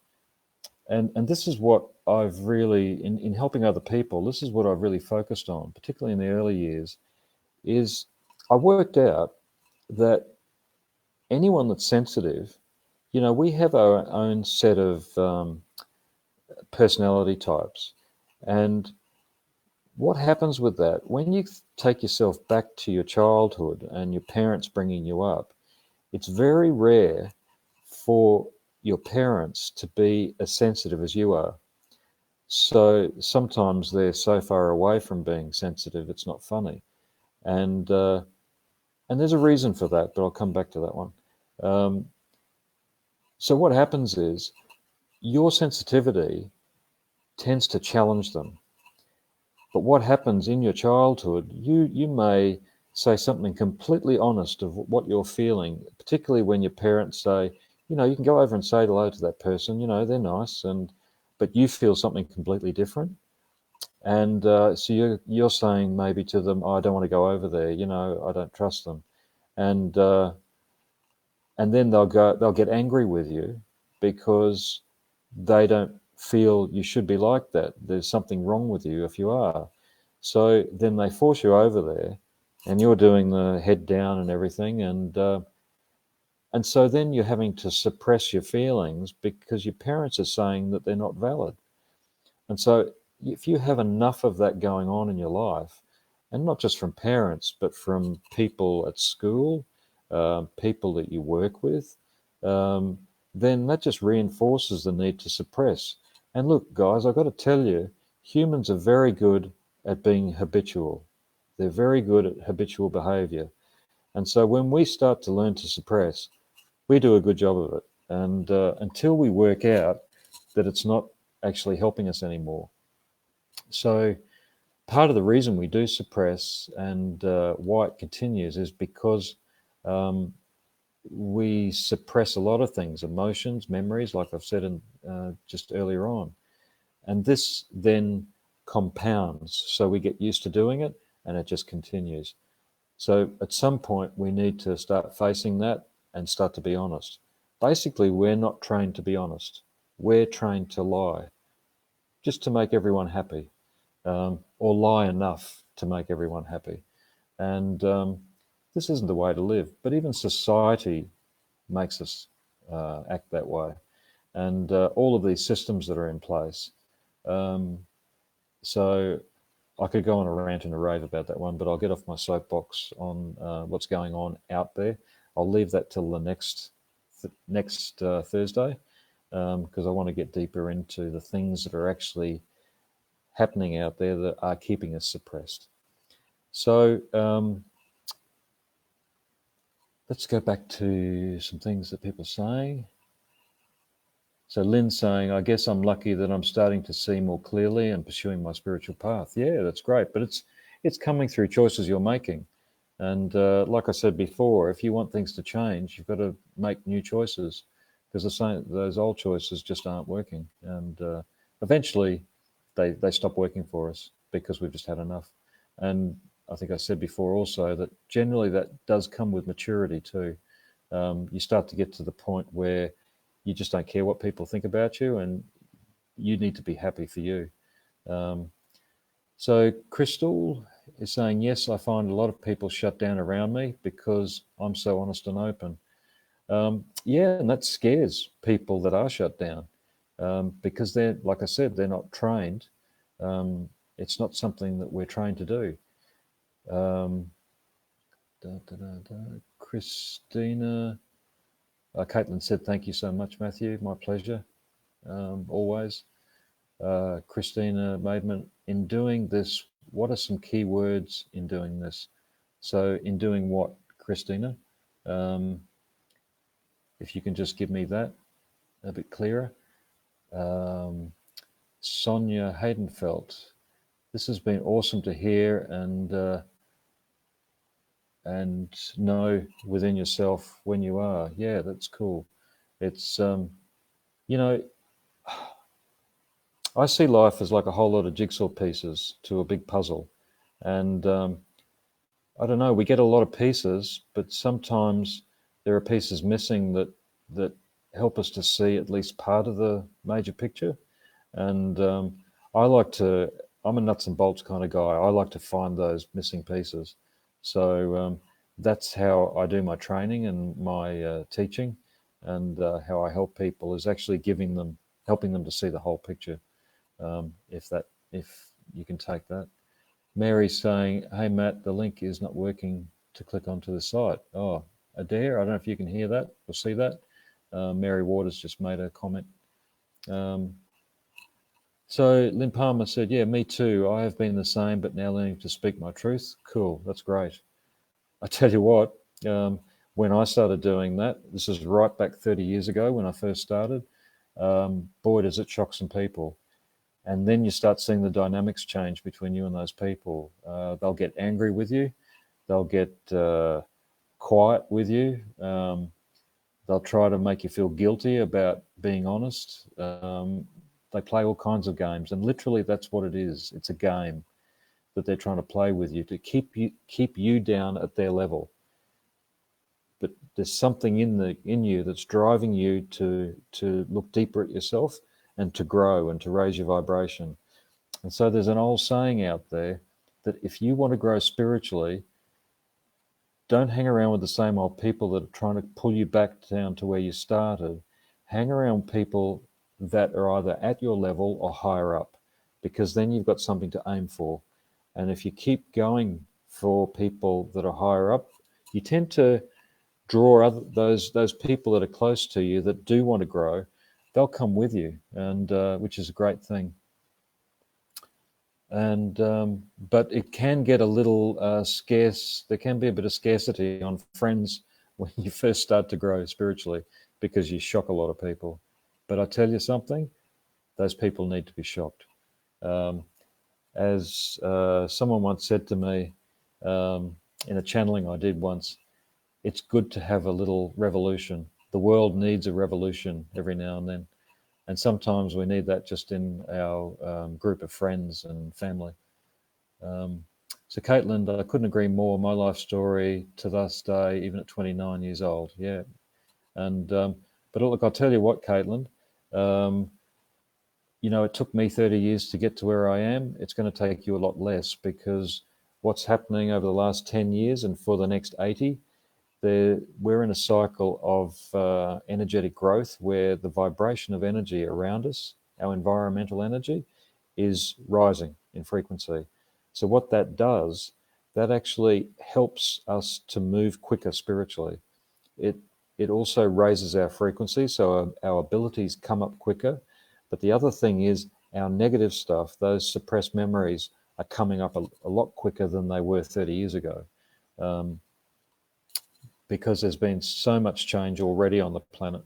Speaker 1: and this is what I've really, in helping other people, this is what I've really focused on, particularly in the early years, is I worked out that anyone that's sensitive, you know, we have our own set of personality types. And what happens with that, when you take yourself back to your childhood and your parents bringing you up, it's very rare for your parents to be as sensitive as you are. So sometimes they're so far away from being sensitive, it's not funny. And there's a reason for that, but I'll come back to that one. So what happens is your sensitivity tends to challenge them. But what happens in your childhood, you may say something completely honest of what you're feeling, particularly when your parents say, you know, you can go over and say hello to that person, you know, they're nice, but you feel something completely different. And so you're saying maybe to them, oh, I don't want to go over there, you know, I don't trust them. And then they'll get angry with you because they don't feel you should be like that. There's something wrong with you if you are. So then they force you over there, and you're doing the head down and everything, and so then you're having to suppress your feelings because your parents are saying that they're not valid. And so if you have enough of that going on in your life, and not just from parents, but from people at school, people that you work with, then that just reinforces the need to suppress. And look, guys, I've got to tell you, humans are very good at being habitual. They're very good at habitual behavior. And so when we start to learn to suppress, we do a good job of it. And until we work out that it's not actually helping us anymore. So part of the reason we do suppress and why it continues is because we suppress a lot of things, emotions, memories, like I've said just earlier on. And this then compounds. So we get used to doing it and it just continues. So at some point we need to start facing that and start to be honest. Basically, we're not trained to be honest. we're trained to lie, just to make everyone happy, or lie enough to make everyone happy. And this isn't the way to live. But even society makes us act that way. And all of these systems that are in place. So I could go on a rant and a rave about that one, but I'll get off my soapbox on what's going on out there. I'll leave that till the next Thursday, because I want to get deeper into the things that are actually happening out there that are keeping us suppressed. So let's go back to some things that people are saying. So Lynn's saying, I guess I'm lucky that I'm starting to see more clearly and pursuing my spiritual path. Yeah, that's great. But it's coming through choices you're making. And like I said before, if you want things to change, you've got to make new choices, because those old choices just aren't working. And eventually they stop working for us because we've just had enough. And I think I said before also that generally that does come with maturity too. You start to get to the point where you just don't care what people think about you, and you need to be happy for you. So Crystal is saying, yes, I find a lot of people shut down around me because I'm so honest and open. Yeah, and that scares people that are shut down, because they're, like I said, they're not trained. It's not something that we're trained to do. Christina, Caitlin said, thank you so much, Matthew. My pleasure, always. Christina Maidman, in doing this, what are some key words in doing this? So in doing what, Christina? If you can just give me that a bit clearer. Sonia Haydenfeld, this has been awesome to hear and know within yourself when you are. Yeah, that's cool. It's, you know, I see life as like a whole lot of jigsaw pieces to a big puzzle. And I don't know, we get a lot of pieces, but sometimes there are pieces missing that help us to see at least part of the major picture. And I'm a nuts and bolts kind of guy. I like to find those missing pieces. So that's how I do my training and my teaching, and how I help people is actually helping them to see the whole picture. If you can take that. Mary's saying, hey Matt, the link is not working to click onto the site. Oh, Adair, I don't know if you can hear that or see that. Mary Waters just made a comment. So Lynn Palmer said, yeah, me too. I have been the same, but now learning to speak my truth. Cool, that's great. I tell you what, when I started doing that, this is right back 30 years ago when I first started, boy, does it shock some people. And then you start seeing the dynamics change between you and those people. They'll get angry with you. They'll get quiet with you. They'll try to make you feel guilty about being honest. They play all kinds of games, and literally that's what it is. It's a game that they're trying to play with you to keep you down at their level. But there's something in you that's driving you to look deeper at yourself and to grow and to raise your vibration. And so there's an old saying out there that if you want to grow spiritually, don't hang around with the same old people that are trying to pull you back down to where you started. Hang around people that are either at your level or higher up, because then you've got something to aim for. And if you keep going for people that are higher up, you tend to draw those people that are close to you that do want to grow. They'll come with you, and which is a great thing. And but it can get a little scarce. There can be a bit of scarcity on friends when you first start to grow spiritually, because you shock a lot of people. But I tell you something, those people need to be shocked. As someone once said to me in a channeling I did once, it's good to have a little revolution. The world needs a revolution every now and then. And sometimes we need that just in our group of friends and family. So Caitlin, I couldn't agree more. My life story to this day, even at 29 years old. Yeah. And but look, I'll tell you what, Caitlin, You know, it took me 30 years to get to where I am. It's going to take you a lot less, because what's happening over the last 10 years and for the next 80, we're in a cycle of energetic growth where the vibration of energy around us, our environmental energy, is rising in frequency. So what that does, that actually helps us to move quicker spiritually. It also raises our frequency, so our abilities come up quicker. But the other thing is our negative stuff, those suppressed memories, are coming up a lot quicker than they were 30 years ago. Because there's been so much change already on the planet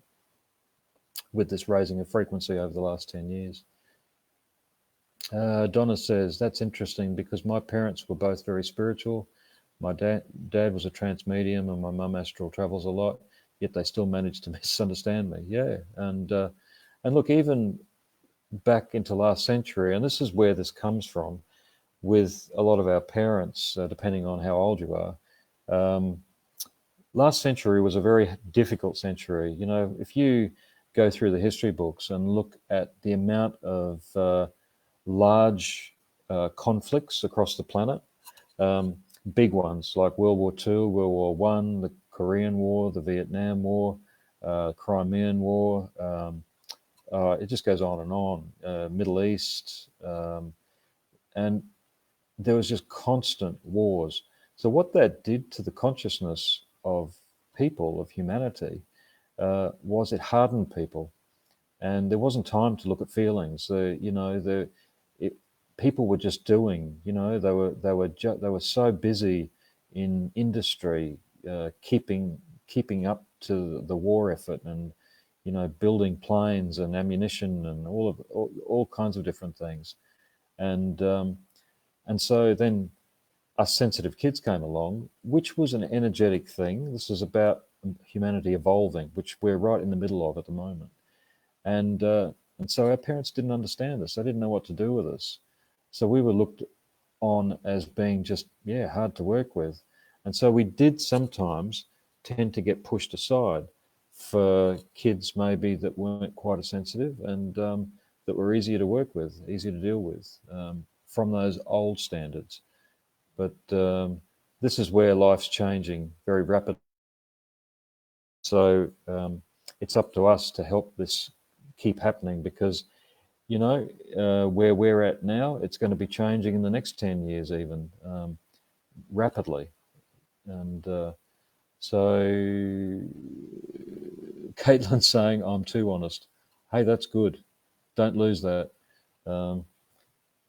Speaker 1: with this raising of frequency over the last 10 years. Donna says, that's interesting because my parents were both very spiritual. My dad was a trance medium and my mum astral travels a lot, yet they still managed to misunderstand me. Yeah, and look, even back into last century, and this is where this comes from with a lot of our parents, depending on how old you are. Last century was a very difficult century. You know, if you go through the history books and look at the amount of large conflicts across the planet, big ones like World War II, World War One, the Korean War, the Vietnam War, Crimean War, it just goes on and on, Middle East, and there was just constant wars. So what that did to the consciousness of people, of humanity, was it hardened people, and there wasn't time to look at feelings. People were just doing. You know, they were so busy in industry, keeping up to the war effort, and you know, building planes and ammunition and all kinds of different things, and so then us sensitive kids came along, which was an energetic thing. This is about humanity evolving, which we're right in the middle of at the moment. And so our parents didn't understand this. They didn't know what to do with us. So we were looked on as being just, hard to work with. And so we did sometimes tend to get pushed aside for kids maybe that weren't quite as sensitive and that were easier to work with, easier to deal with from those old standards. But this is where life's changing very rapidly. So it's up to us to help this keep happening, because, you know, where we're at now, it's going to be changing in the next 10 years even, rapidly. And so Caitlin's saying, I'm too honest. Hey, that's good. Don't lose that.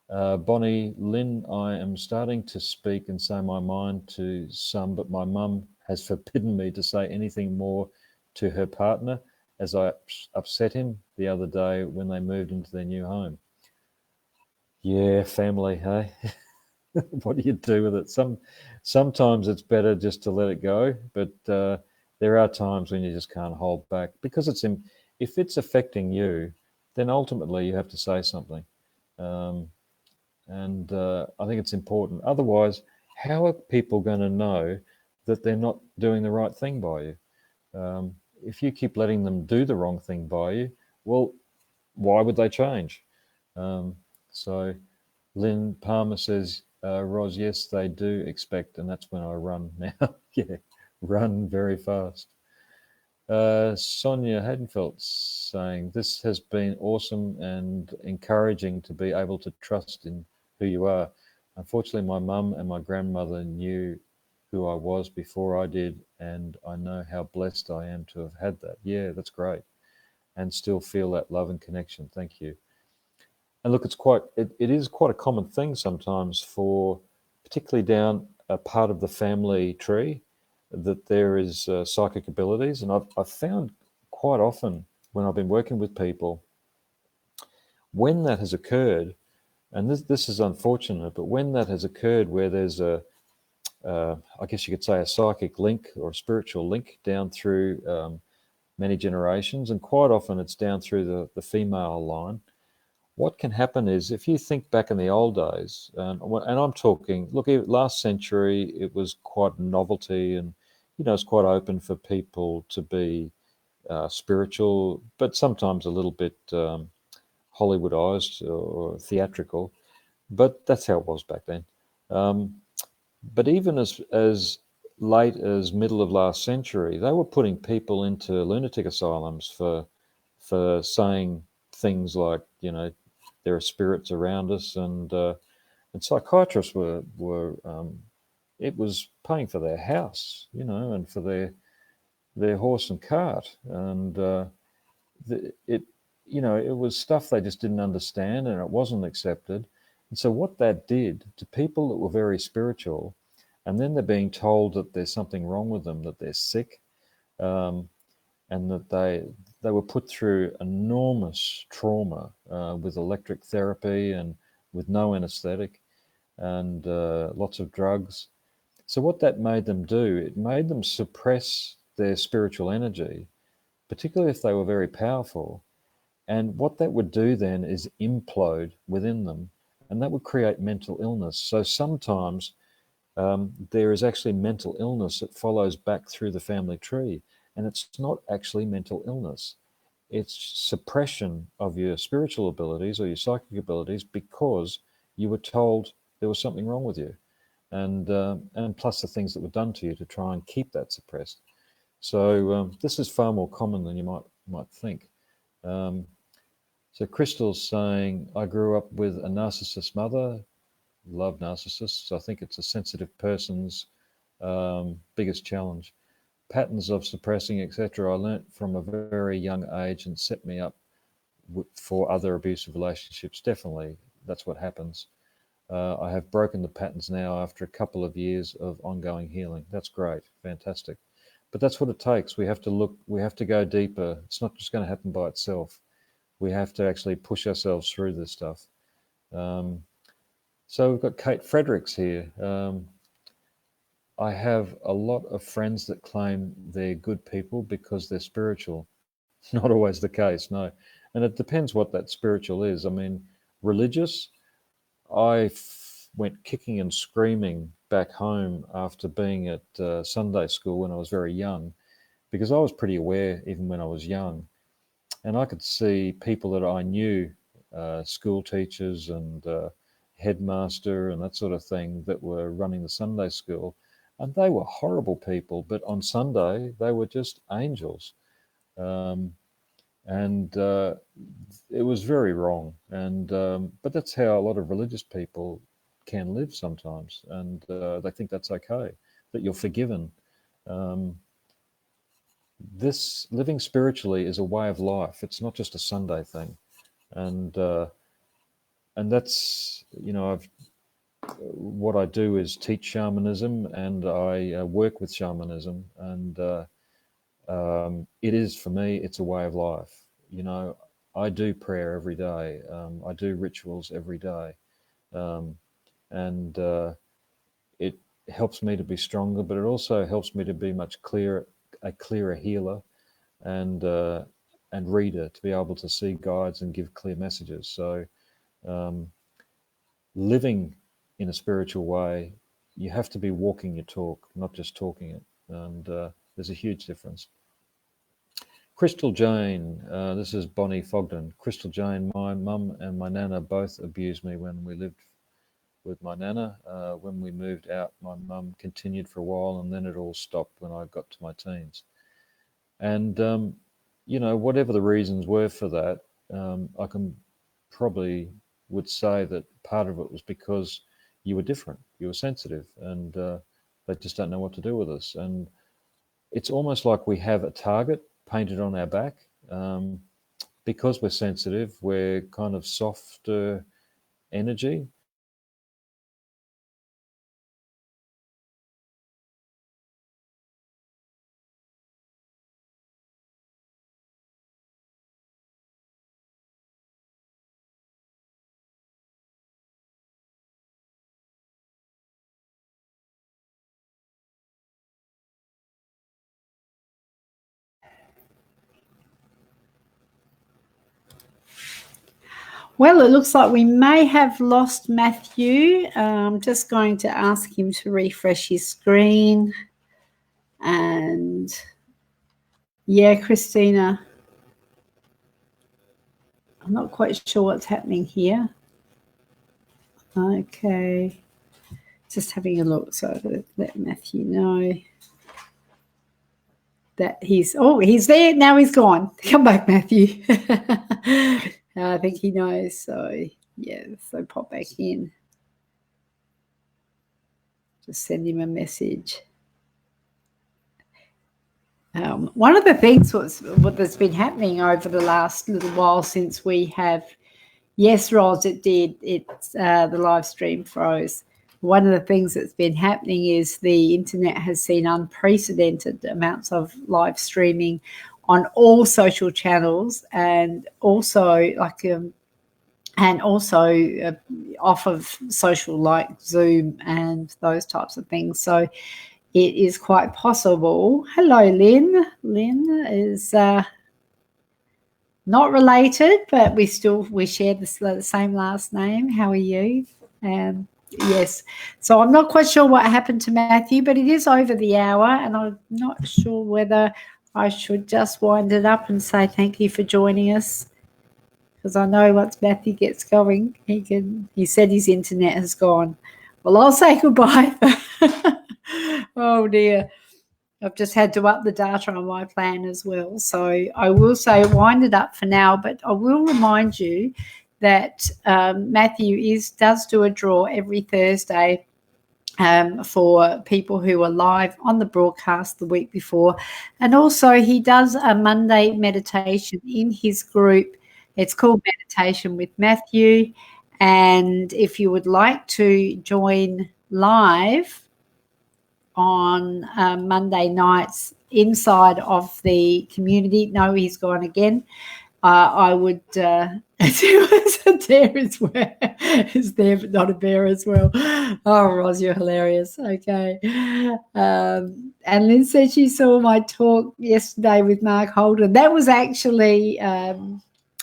Speaker 1: Bonnie Lynn, I am starting to speak and say my mind to some, but my mum has forbidden me to say anything more to her partner, as I upset him the other day when they moved into their new home. Yeah, family, hey? What do you do with it? Sometimes it's better just to let it go, but there are times when you just can't hold back, because if it's affecting you, then ultimately you have to say something. And I think it's important. Otherwise, how are people going to know that they're not doing the right thing by you? If you keep letting them do the wrong thing by you, well, why would they change? So Lynn Palmer says, Ros, yes, they do expect, and that's when I run now. Yeah, run very fast. Sonia Hadenfeld saying, this has been awesome and encouraging to be able to trust in who you are. Unfortunately, my mum and my grandmother knew who I was before I did, and I know how blessed I am to have had that. Yeah, that's great. And still feel that love and connection. Thank you. And look, it is quite a common thing sometimes for, particularly down a part of the family tree, that there is psychic abilities. And I've found quite often when I've been working with people, when that has occurred, and this is unfortunate, but when that has occurred where there's I guess you could say a psychic link or a spiritual link down through many generations, and quite often it's down through the female line. What can happen is, if you think back in the old days, and I'm talking, look, last century, it was quite a novelty, and, you know, it's quite open for people to be spiritual, but sometimes a little bit Hollywoodized or theatrical. But that's how it was back then. But even as late as middle of last century, they were putting people into lunatic asylums for saying things like, there are spirits around us, and psychiatrists were it was paying for their house, and for their horse and cart, and it was stuff they just didn't understand, and it wasn't accepted. And so what that did to people that were very spiritual, and then they're being told that there's something wrong with them, that they're sick, and that they were put through enormous trauma with electric therapy and with no anesthetic and lots of drugs. So what that made them do, it made them suppress their spiritual energy, particularly if they were very powerful. And what that would do then is implode within them, and that would create mental illness. So sometimes there is actually mental illness that follows back through the family tree, and it's not actually mental illness. It's suppression of your spiritual abilities or your psychic abilities because you were told there was something wrong with you, and plus the things that were done to you to try and keep that suppressed. So this is far more common than you might think. So Crystal's saying, I grew up with a narcissist mother, love narcissists. I think it's a sensitive person's biggest challenge. Patterns of suppressing, etc. I learnt from a very young age and set me up for other abusive relationships. Definitely, that's what happens. I have broken the patterns now after a couple of years of ongoing healing. That's great, fantastic. But that's what it takes. We have to look, we have to go deeper. It's not just going to happen by itself. We have to actually push ourselves through this stuff. So we've got Kate Fredericks here. I have a lot of friends that claim they're good people because they're spiritual. Not always the case, no. And it depends what that spiritual is. I mean, religious, I went kicking and screaming back home after being at Sunday school when I was very young, because I was pretty aware even when I was young. And I could see people that I knew, school teachers and headmaster and that sort of thing, that were running the Sunday school. And they were horrible people, but on Sunday, they were just angels. And it was very wrong. And but that's how a lot of religious people can live sometimes. And they think that's okay, that you're forgiven. This living spiritually is a way of life. It's not just a Sunday thing. And that's, what I do is teach shamanism, and I work with shamanism, and it is, for me, it's a way of life. I do prayer every day. I do rituals every day, and it helps me to be stronger, but it also helps me to be a clearer healer and reader, to be able to see guides and give clear messages. So living in a spiritual way, you have to be walking your talk, not just talking it. And there's a huge difference. Crystal Jane, this is Bonnie Fogden. Crystal Jane, my mum and my nana both abused me when we lived with my nana. When we moved out, my mum continued for a while, and then it all stopped when I got to my teens. And, whatever the reasons were for that, I can probably would say that part of it was because you were different, you were sensitive, and they just don't know what to do with us. And it's almost like we have a target painted on our back. Because we're sensitive, we're kind of softer energy.
Speaker 2: Well, it looks like we may have lost Matthew. I'm just going to ask him to refresh his screen. And Yeah, Christina. I'm not quite sure what's happening here. Okay. Just having a look. So I'm going to let Matthew know that he's there. Now he's gone. Come back, Matthew. I think he knows. So, yeah, so pop back in. Just send him a message. One of the things what that's been happening over the last little while since we have, yes, Ros, it did. The live stream froze. One of the things that's been happening is the internet has seen unprecedented amounts of live streaming on all social channels, and also off of social like Zoom and those types of things. So it is quite possible. Hello, Lynn. Lynn is not related, but we share the same last name. How are you? Yes. So I'm not quite sure what happened to Matthew, but it is over the hour, and I'm not sure whether I should just wind it up and say thank you for joining us, because I know once Matthew gets going, he said his internet has gone. Well, I'll say goodbye. Oh dear. I've just had to up the data on my plan as well. So I will say wind it up for now, but I will remind you that Matthew does do a draw every Thursday for people who are live on the broadcast the week before. And also he does a Monday meditation in his group. It's called Meditation with Matthew. And if you would like to join live on Monday nights inside of the community, no, he's gone again. I would it's a bear as well. It's there, but not a bear as well. Oh, Ros, you're hilarious. Okay. And Lynn said she saw my talk yesterday with Mark Holden. That was actually I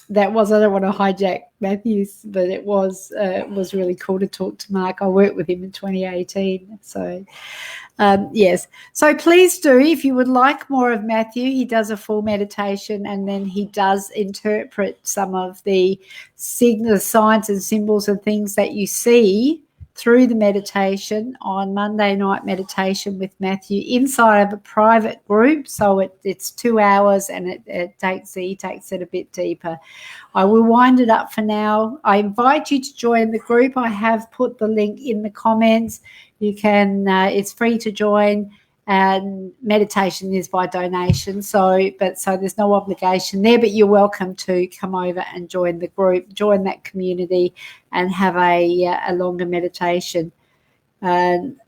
Speaker 2: don't want to hijack Matthew's, but it was really cool to talk to Mark. I worked with him in 2018. So yes. So please do, if you would like more of Matthew, he does a full meditation, and then he does interpret some of the signs and symbols and things that you see through the meditation on Monday night meditation with Matthew inside of a private group. So it's 2 hours, and he takes it a bit deeper. I will wind it up for now. I invite you to join the group. I have put the link in the comments. You can, it's free to join, and meditation is by donation. So there's no obligation there, but you're welcome to come over and join the group, join that community, and have a longer meditation. And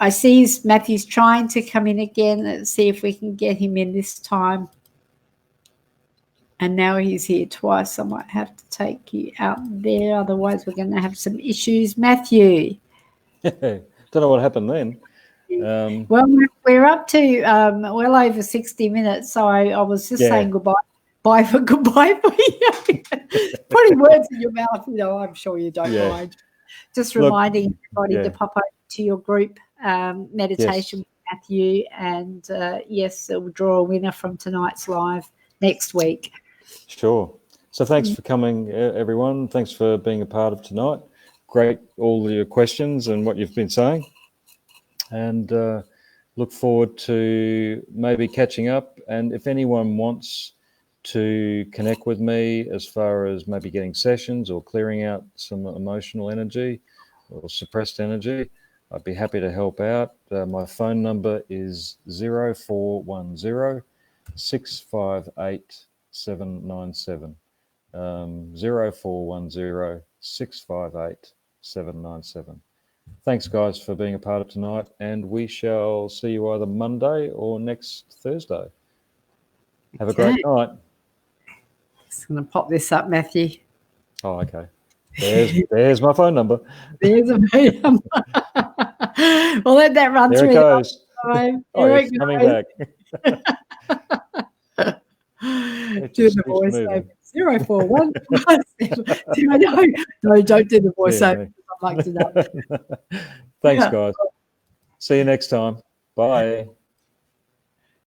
Speaker 2: I see Matthew's trying to come in again. Let's see if we can get him in this time. And now he's here twice. I might have to take you out there. Otherwise, we're going to have some issues. Matthew.
Speaker 1: Don't know what happened then.
Speaker 2: Well, we're up to well over 60 minutes, so I was just saying goodbye for you. Putting words in your mouth, I'm sure you don't mind. Just reminding everybody to pop over to your group meditation with Matthew, and yes, we'll draw a winner from tonight's live next week.
Speaker 1: Sure. So thanks for coming, everyone. Thanks for being a part of tonight. Great, all your questions and what you've been saying. And look forward to maybe catching up. And if anyone wants to connect with me as far as maybe getting sessions or clearing out some emotional energy or suppressed energy, I'd be happy to help out. My phone number is 0410 658 797. 0410 658 797. Thanks, guys, for being a part of tonight, and we shall see you either Monday or next Thursday. Have a great night.
Speaker 2: Just going to pop this up, Matthew.
Speaker 1: Oh, okay. There's my phone number.
Speaker 2: There's a phone number. We'll let that run through.
Speaker 1: There it goes. It's coming back.
Speaker 2: Do the voice over. 041. No, don't do the voice over. I'd like to know.
Speaker 1: Thanks, guys. See you next time. Bye.